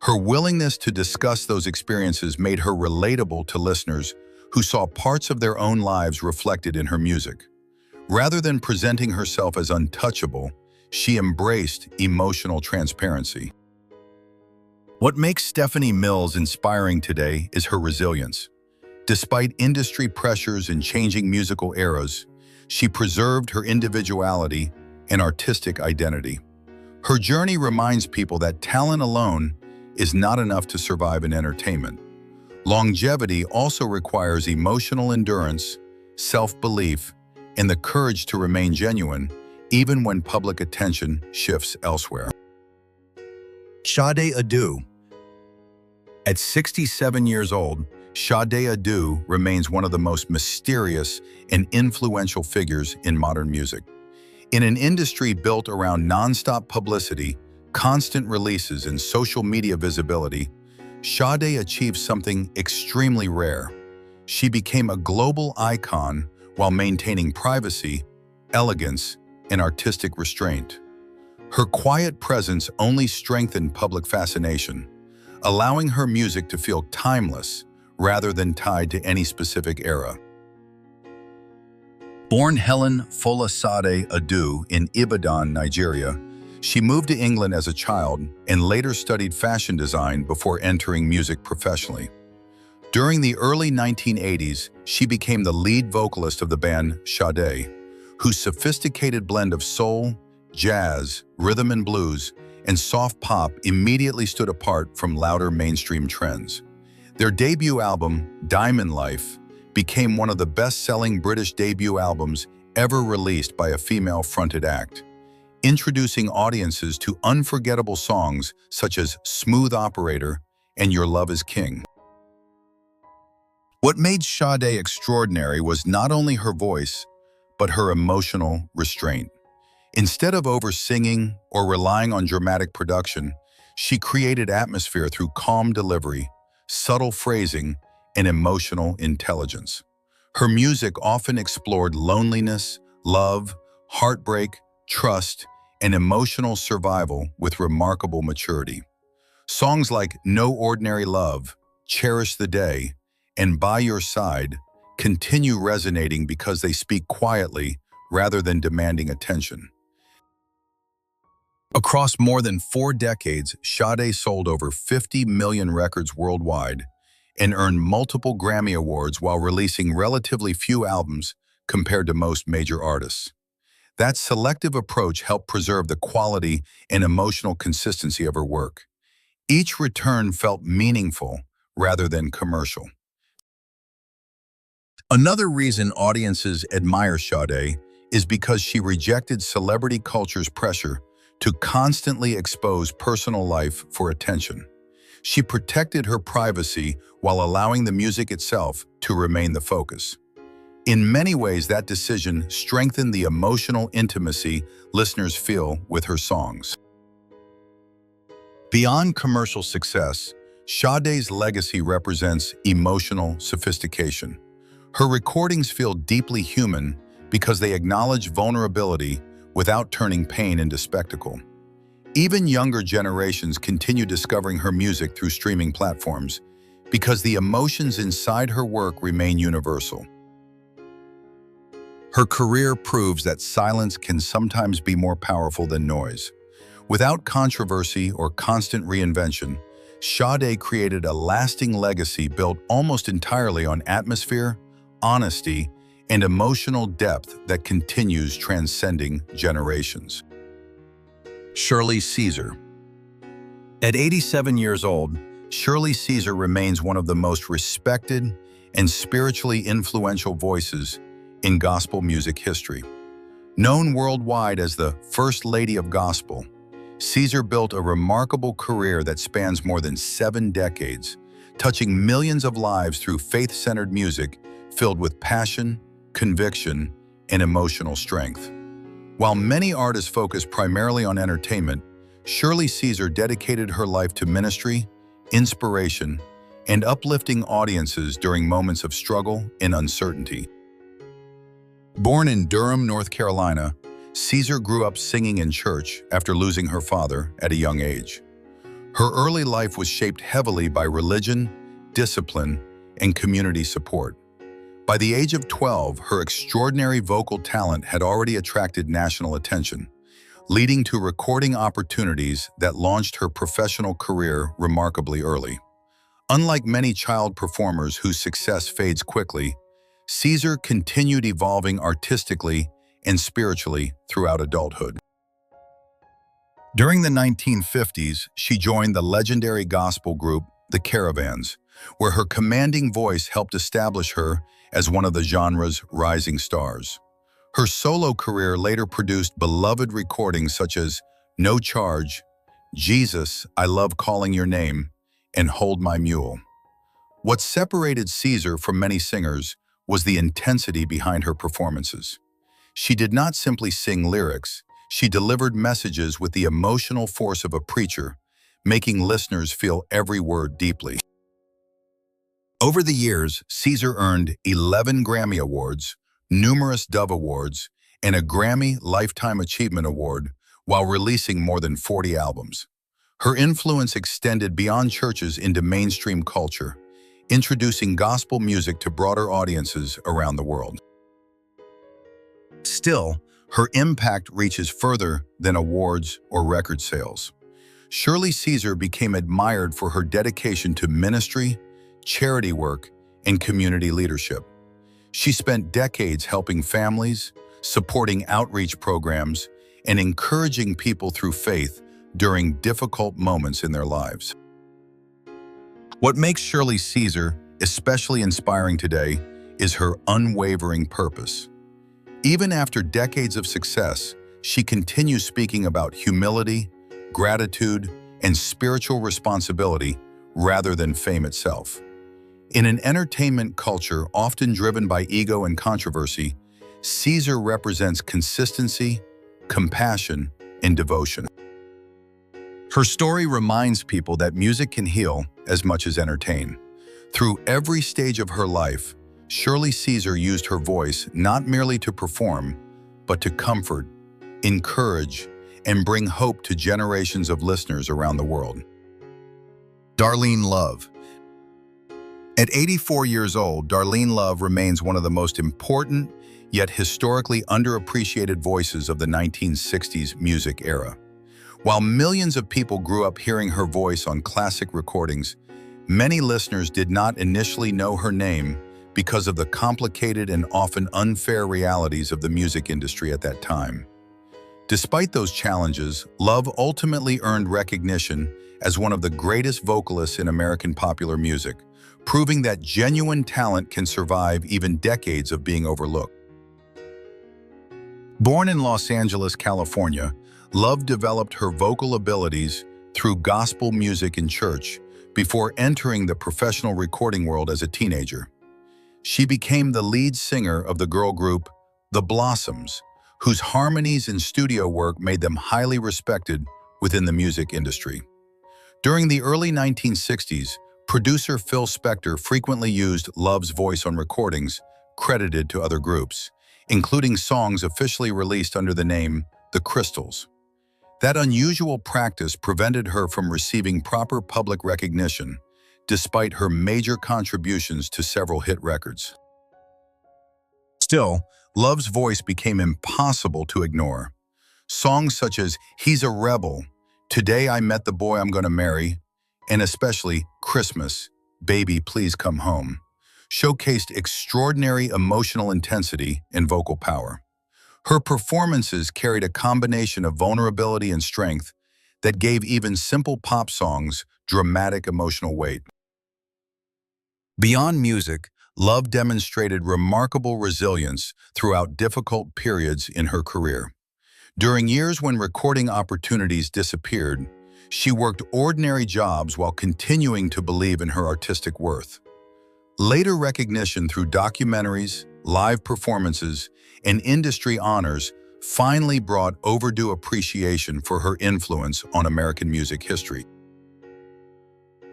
Her willingness to discuss those experiences made her relatable to listeners who saw parts of their own lives reflected in her music. Rather than presenting herself as untouchable, she embraced emotional transparency. What makes Stephanie Mills inspiring today is her resilience. Despite industry pressures and changing musical eras, she preserved her individuality and artistic identity. Her journey reminds people that talent alone is not enough to survive in entertainment. Longevity also requires emotional endurance, self-belief, and the courage to remain genuine, even when public attention shifts elsewhere. Sade Adu. At 67 years old, Sade Adu remains one of the most mysterious and influential figures in modern music. In an industry built around non-stop publicity, constant releases, and social media visibility, Sade achieved something extremely rare. She became a global icon while maintaining privacy, elegance, and artistic restraint. Her quiet presence only strengthened public fascination, allowing her music to feel timeless rather than tied to any specific era. Born Helen Folasade Adu in Ibadan, Nigeria, she moved to England as a child and later studied fashion design before entering music professionally. During the early 1980s, she became the lead vocalist of the band Sade, whose sophisticated blend of soul, jazz, rhythm and blues, and soft pop immediately stood apart from louder mainstream trends. Their debut album, Diamond Life, became one of the best-selling British debut albums ever released by a female-fronted act, introducing audiences to unforgettable songs such as Smooth Operator and Your Love is King. What made Sade extraordinary was not only her voice, but her emotional restraint. Instead of over-singing or relying on dramatic production, she created atmosphere through calm delivery, subtle phrasing, and emotional intelligence. Her music often explored loneliness, love, heartbreak, trust, and emotional survival with remarkable maturity. Songs like No Ordinary Love, Cherish the Day, and By Your Side continue resonating because they speak quietly rather than demanding attention. Across more than 4 decades, Sade sold over 50 million records worldwide and earned multiple Grammy Awards while releasing relatively few albums compared to most major artists. That selective approach helped preserve the quality and emotional consistency of her work. Each return felt meaningful rather than commercial. Another reason audiences admire Sade is because she rejected celebrity culture's pressure to constantly expose personal life for attention. She protected her privacy while allowing the music itself to remain the focus. In many ways, that decision strengthened the emotional intimacy listeners feel with her songs. Beyond commercial success, Sade's legacy represents emotional sophistication. Her recordings feel deeply human because they acknowledge vulnerability without turning pain into spectacle. Even younger generations continue discovering her music through streaming platforms because the emotions inside her work remain universal. Her career proves that silence can sometimes be more powerful than noise. Without controversy or constant reinvention, Sade created a lasting legacy built almost entirely on atmosphere, honesty, and emotional depth that continues transcending generations. Shirley Caesar. At 87 years old, Shirley Caesar remains one of the most respected and spiritually influential voices in gospel music history. Known worldwide as the First Lady of Gospel, Caesar built a remarkable career that spans more than 7 decades, touching millions of lives through faith-centered music filled with passion, conviction, and emotional strength. While many artists focus primarily on entertainment, Shirley Caesar dedicated her life to ministry, inspiration, and uplifting audiences during moments of struggle and uncertainty. Born in Durham, North Carolina, Caesar grew up singing in church after losing her father at a young age. Her early life was shaped heavily by religion, discipline, and community support. By the age of 12, her extraordinary vocal talent had already attracted national attention, leading to recording opportunities that launched her professional career remarkably early. Unlike many child performers whose success fades quickly, Caesar continued evolving artistically and spiritually throughout adulthood. During the 1950s, she joined the legendary gospel group, the Caravans, where her commanding voice helped establish her as one of the genre's rising stars. Her solo career later produced beloved recordings such as No Charge, Jesus, I Love Calling Your Name, and Hold My Mule. What separated Caesar from many singers was the intensity behind her performances. She did not simply sing lyrics, she delivered messages with the emotional force of a preacher, making listeners feel every word deeply. Over the years, Caesar earned 11 Grammy Awards, numerous Dove Awards, and a Grammy Lifetime Achievement Award while releasing more than 40 albums. Her influence extended beyond churches into mainstream culture, introducing gospel music to broader audiences around the world. Still, her impact reaches further than awards or record sales. Shirley Caesar became admired for her dedication to ministry, charity work, and community leadership. She spent decades helping families, supporting outreach programs, and encouraging people through faith during difficult moments in their lives. What makes Shirley Caesar especially inspiring today is her unwavering purpose. Even after decades of success, she continues speaking about humility, gratitude, and spiritual responsibility rather than fame itself. In an entertainment culture often driven by ego and controversy, Caesar represents consistency, compassion, and devotion. Her story reminds people that music can heal as much as entertain. Through every stage of her life, Shirley Caesar used her voice not merely to perform, but to comfort, encourage, and bring hope to generations of listeners around the world. Darlene Love. At 84 years old, Darlene Love remains one of the most important, yet historically underappreciated voices of the 1960s music era. While millions of people grew up hearing her voice on classic recordings, many listeners did not initially know her name because of the complicated and often unfair realities of the music industry at that time. Despite those challenges, Love ultimately earned recognition as one of the greatest vocalists in American popular music, proving that genuine talent can survive even decades of being overlooked. Born in Los Angeles, California, Love developed her vocal abilities through gospel music in church before entering the professional recording world as a teenager. She became the lead singer of the girl group The Blossoms, whose harmonies and studio work made them highly respected within the music industry. During the early 1960s, producer Phil Spector frequently used Love's voice on recordings credited to other groups, including songs officially released under the name The Crystals. That unusual practice prevented her from receiving proper public recognition, despite her major contributions to several hit records. Still, Love's voice became impossible to ignore. Songs such as He's a Rebel, Today I Met the Boy I'm Gonna Marry, and especially Christmas, Baby Please Come Home, showcased extraordinary emotional intensity and vocal power. Her performances carried a combination of vulnerability and strength that gave even simple pop songs dramatic emotional weight. Beyond music, Love demonstrated remarkable resilience throughout difficult periods in her career. During years when recording opportunities disappeared, she worked ordinary jobs while continuing to believe in her artistic worth. Later recognition through documentaries, live performances, and industry honors finally brought overdue appreciation for her influence on American music history.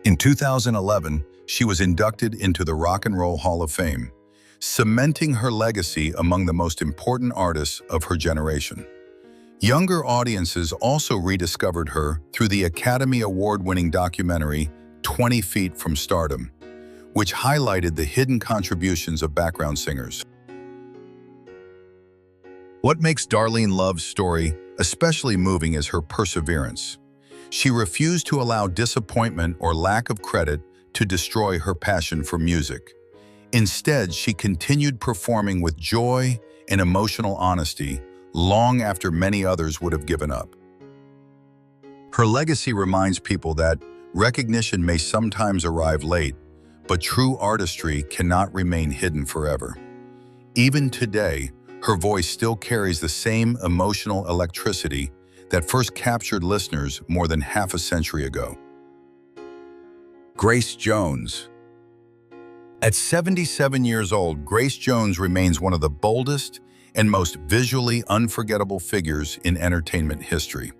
In 2011, she was inducted into the Rock and Roll Hall of Fame, cementing her legacy among the most important artists of her generation. Younger audiences also rediscovered her through the Academy Award-winning documentary 20 Feet from Stardom, which highlighted the hidden contributions of background singers. What makes Darlene Love's story especially moving is her perseverance. She refused to allow disappointment or lack of credit to destroy her passion for music. Instead, she continued performing with joy and emotional honesty long after many others would have given up. Her legacy reminds people that recognition may sometimes arrive late, but true artistry cannot remain hidden forever. Even today, her voice still carries the same emotional electricity that first captured listeners more than half a century ago. Grace Jones. At 77 years old, Grace Jones remains one of the boldest and most visually unforgettable figures in entertainment history.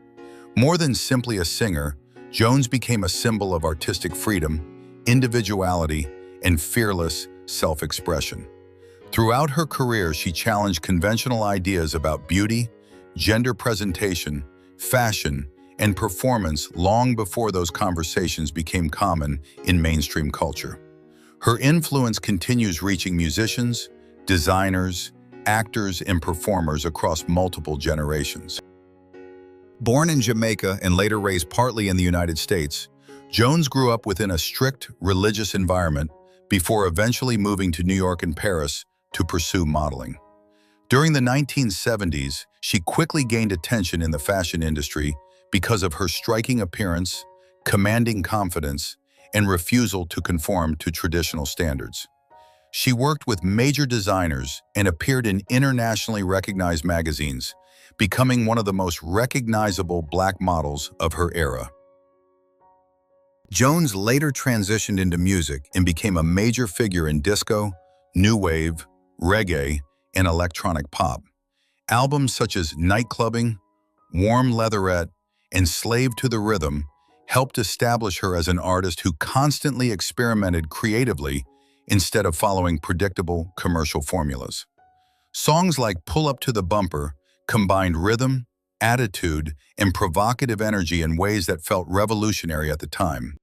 More than simply a singer, Jones became a symbol of artistic freedom, individuality, and fearless self-expression. Throughout her career, she challenged conventional ideas about beauty, gender presentation, fashion, and performance long before those conversations became common in mainstream culture. Her influence continues reaching musicians, designers, actors, and performers across multiple generations. Born in Jamaica and later raised partly in the United States, Jones grew up within a strict religious environment before eventually moving to New York and Paris to pursue modeling. During the 1970s, she quickly gained attention in the fashion industry because of her striking appearance, commanding confidence, and refusal to conform to traditional standards. She worked with major designers and appeared in internationally recognized magazines, becoming one of the most recognizable Black models of her era. Jones later transitioned into music and became a major figure in disco, new wave, reggae, and electronic pop. Albums such as Nightclubbing, Warm Leatherette, and Slave to the Rhythm helped establish her as an artist who constantly experimented creatively instead of following predictable commercial formulas. Songs like Pull Up to the Bumper combined rhythm, attitude, and provocative energy in ways that felt revolutionary at the time.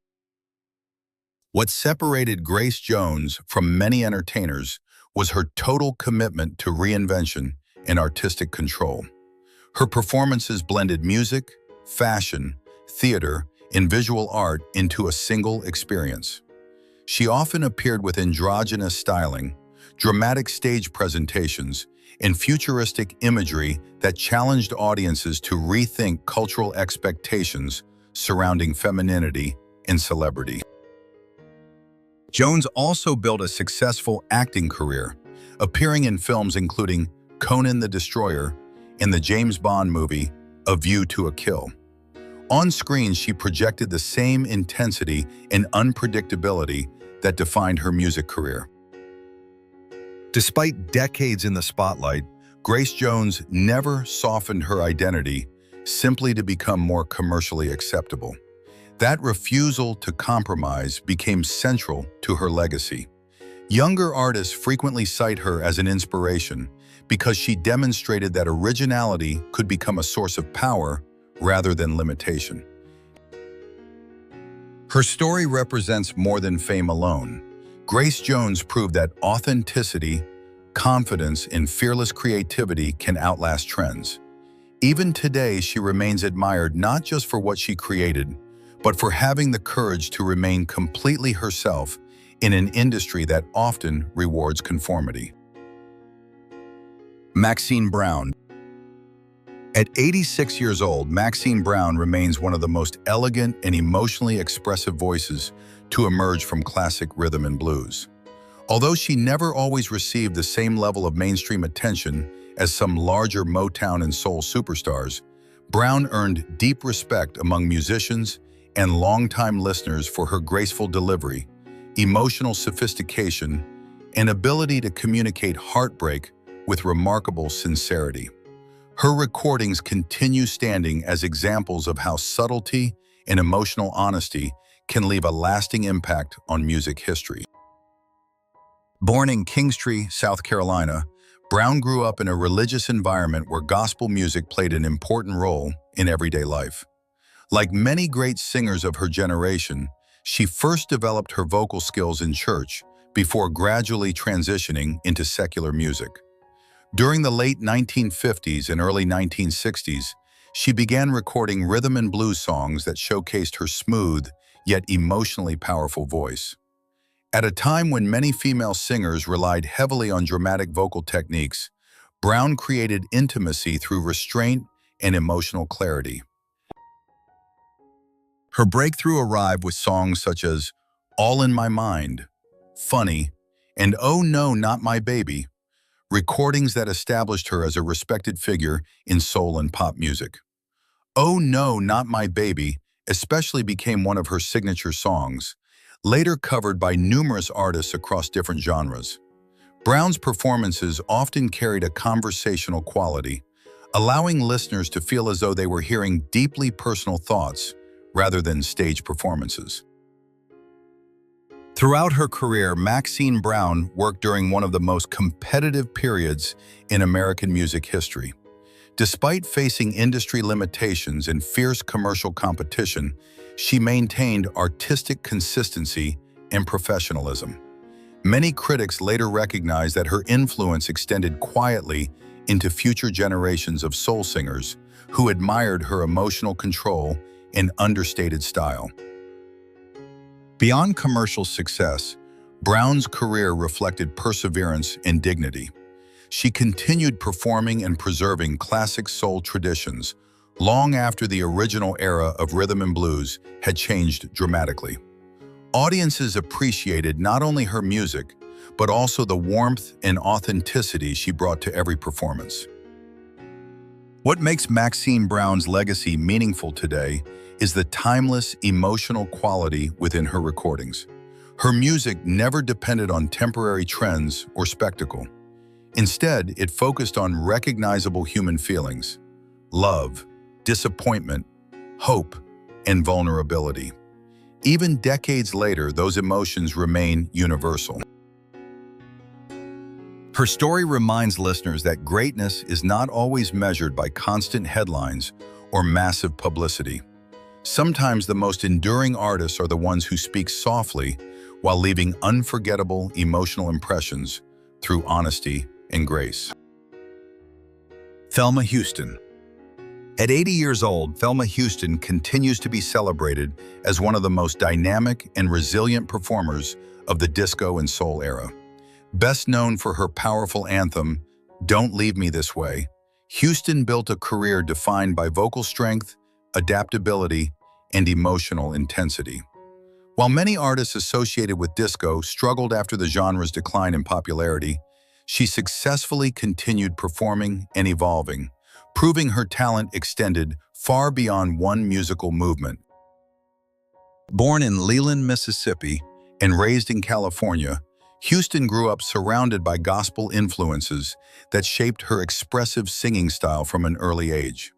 What separated Grace Jones from many entertainers was her total commitment to reinvention and artistic control. Her performances blended music, fashion, theater, and visual art into a single experience. She often appeared with androgynous styling, dramatic stage presentations, and futuristic imagery that challenged audiences to rethink cultural expectations surrounding femininity and celebrity. Jones also built a successful acting career, appearing in films including Conan the Destroyer and the James Bond movie A View to a Kill. On screen, she projected the same intensity and unpredictability that defined her music career. Despite decades in the spotlight, Grace Jones never softened her identity simply to become more commercially acceptable. That refusal to compromise became central to her legacy. Younger artists frequently cite her as an inspiration because she demonstrated that originality could become a source of power rather than limitation. Her story represents more than fame alone. Grace Jones proved that authenticity, confidence, and fearless creativity can outlast trends. Even today, she remains admired not just for what she created, but for having the courage to remain completely herself in an industry that often rewards conformity. Maxine Brown. At 86 years old, Maxine Brown remains one of the most elegant and emotionally expressive voices to emerge from classic rhythm and blues. Although she never always received the same level of mainstream attention as some larger Motown and soul superstars, Brown earned deep respect among musicians and longtime listeners for her graceful delivery, emotional sophistication, and ability to communicate heartbreak with remarkable sincerity. Her recordings continue standing as examples of how subtlety and emotional honesty can leave a lasting impact on music history. Born in Kingstree, South Carolina, Brown grew up in a religious environment where gospel music played an important role in everyday life. Like many great singers of her generation, she first developed her vocal skills in church before gradually transitioning into secular music. During the late 1950s and early 1960s, she began recording rhythm and blues songs that showcased her smooth, yet emotionally powerful voice. At a time when many female singers relied heavily on dramatic vocal techniques, Brown created intimacy through restraint and emotional clarity. Her breakthrough arrived with songs such as All in My Mind, Funny, and Oh No, Not My Baby, recordings that established her as a respected figure in soul and pop music. Oh No, Not My Baby especially became one of her signature songs, later covered by numerous artists across different genres. Brown's performances often carried a conversational quality, allowing listeners to feel as though they were hearing deeply personal thoughts rather than stage performances. Throughout her career, Maxine Brown worked during one of the most competitive periods in American music history. Despite facing industry limitations and fierce commercial competition, she maintained artistic consistency and professionalism. Many critics later recognized that her influence extended quietly into future generations of soul singers who admired her emotional control and understated style. Beyond commercial success, Brown's career reflected perseverance and dignity. She continued performing and preserving classic soul traditions long after the original era of rhythm and blues had changed dramatically. Audiences appreciated not only her music, but also the warmth and authenticity she brought to every performance. What makes Maxine Brown's legacy meaningful today is the timeless emotional quality within her recordings. Her music never depended on temporary trends or spectacle. Instead, it focused on recognizable human feelings: love, disappointment, hope, and vulnerability. Even decades later, those emotions remain universal. Her story reminds listeners that greatness is not always measured by constant headlines or massive publicity. Sometimes the most enduring artists are the ones who speak softly while leaving unforgettable emotional impressions through honesty and grace. Thelma Houston. At 80 years old, Thelma Houston continues to be celebrated as one of the most dynamic and resilient performers of the disco and soul era. Best known for her powerful anthem, Don't Leave Me This Way, Houston built a career defined by vocal strength, adaptability, and emotional intensity. While many artists associated with disco struggled after the genre's decline in popularity, she successfully continued performing and evolving, proving her talent extended far beyond one musical movement. Born in Leland, Mississippi, and raised in California, Houston grew up surrounded by gospel influences that shaped her expressive singing style from an early age.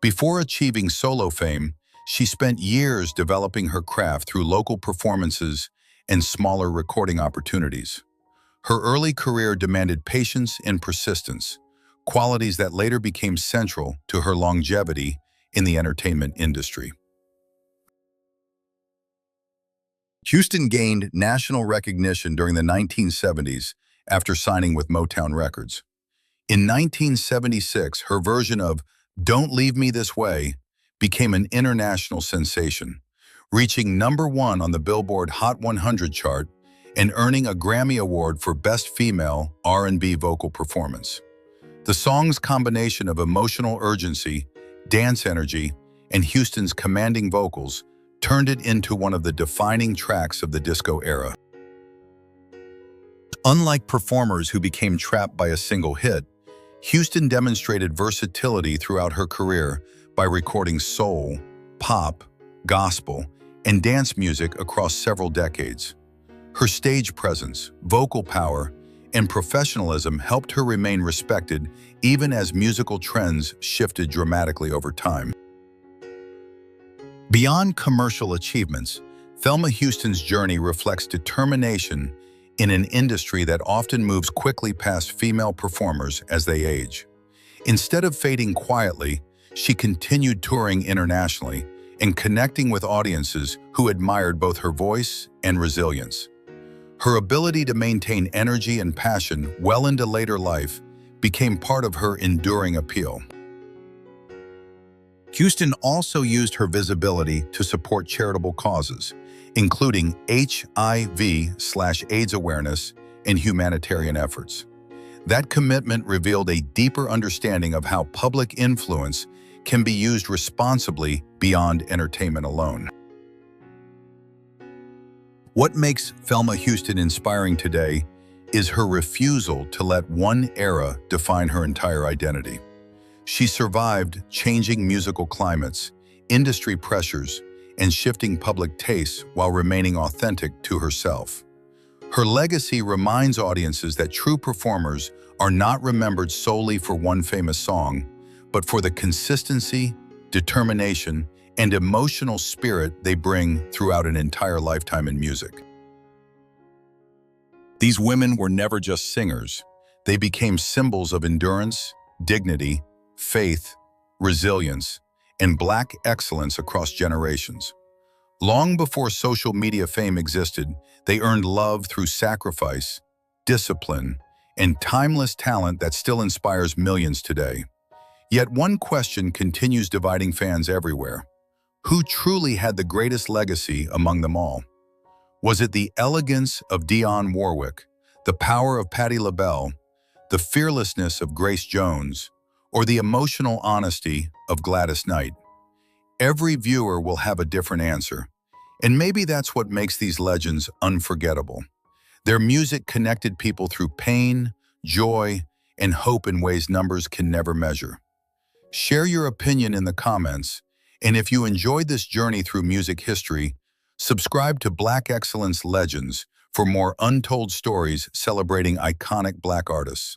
Before achieving solo fame, she spent years developing her craft through local performances and smaller recording opportunities. Her early career demanded patience and persistence, qualities that later became central to her longevity in the entertainment industry. Houston gained national recognition during the 1970s after signing with Motown Records. In 1976, her version of Don't Leave Me This Way became an international sensation, reaching #1 on the Billboard Hot 100 chart and earning a Grammy Award for Best Female R&B Vocal Performance. The song's combination of emotional urgency, dance energy, and Houston's commanding vocals turned it into one of the defining tracks of the disco era. Unlike performers who became trapped by a single hit, Houston demonstrated versatility throughout her career by recording soul, pop, gospel, and dance music across several decades. Her stage presence, vocal power, and professionalism helped her remain respected even as musical trends shifted dramatically over time. Beyond commercial achievements, Thelma Houston's journey reflects determination, in an industry that often moves quickly past female performers as they age. Instead of fading quietly, she continued touring internationally and connecting with audiences who admired both her voice and resilience. Her ability to maintain energy and passion well into later life became part of her enduring appeal. Houston also used her visibility to support charitable causes, including HIV/AIDS awareness and humanitarian efforts. That commitment revealed a deeper understanding of how public influence can be used responsibly beyond entertainment alone. What makes Thelma Houston inspiring today is her refusal to let one era define her entire identity. She survived changing musical climates, industry pressures, and shifting public tastes while remaining authentic to herself. Her legacy reminds audiences that true performers are not remembered solely for one famous song, but for the consistency, determination, and emotional spirit they bring throughout an entire lifetime in music. These women were never just singers. They became symbols of endurance, dignity, faith, resilience, and Black excellence across generations. Long before social media fame existed, they earned love through sacrifice, discipline, and timeless talent that still inspires millions today. Yet one question continues dividing fans everywhere. Who truly had the greatest legacy among them all? Was it the elegance of Dionne Warwick, the power of Patti LaBelle, the fearlessness of Grace Jones, or the emotional honesty of Gladys Knight? Every viewer will have a different answer, and maybe that's what makes these legends unforgettable. Their music connected people through pain, joy, and hope in ways numbers can never measure. Share your opinion in the comments, and if you enjoyed this journey through music history, subscribe to Black Excellence Legends for more untold stories celebrating iconic Black artists.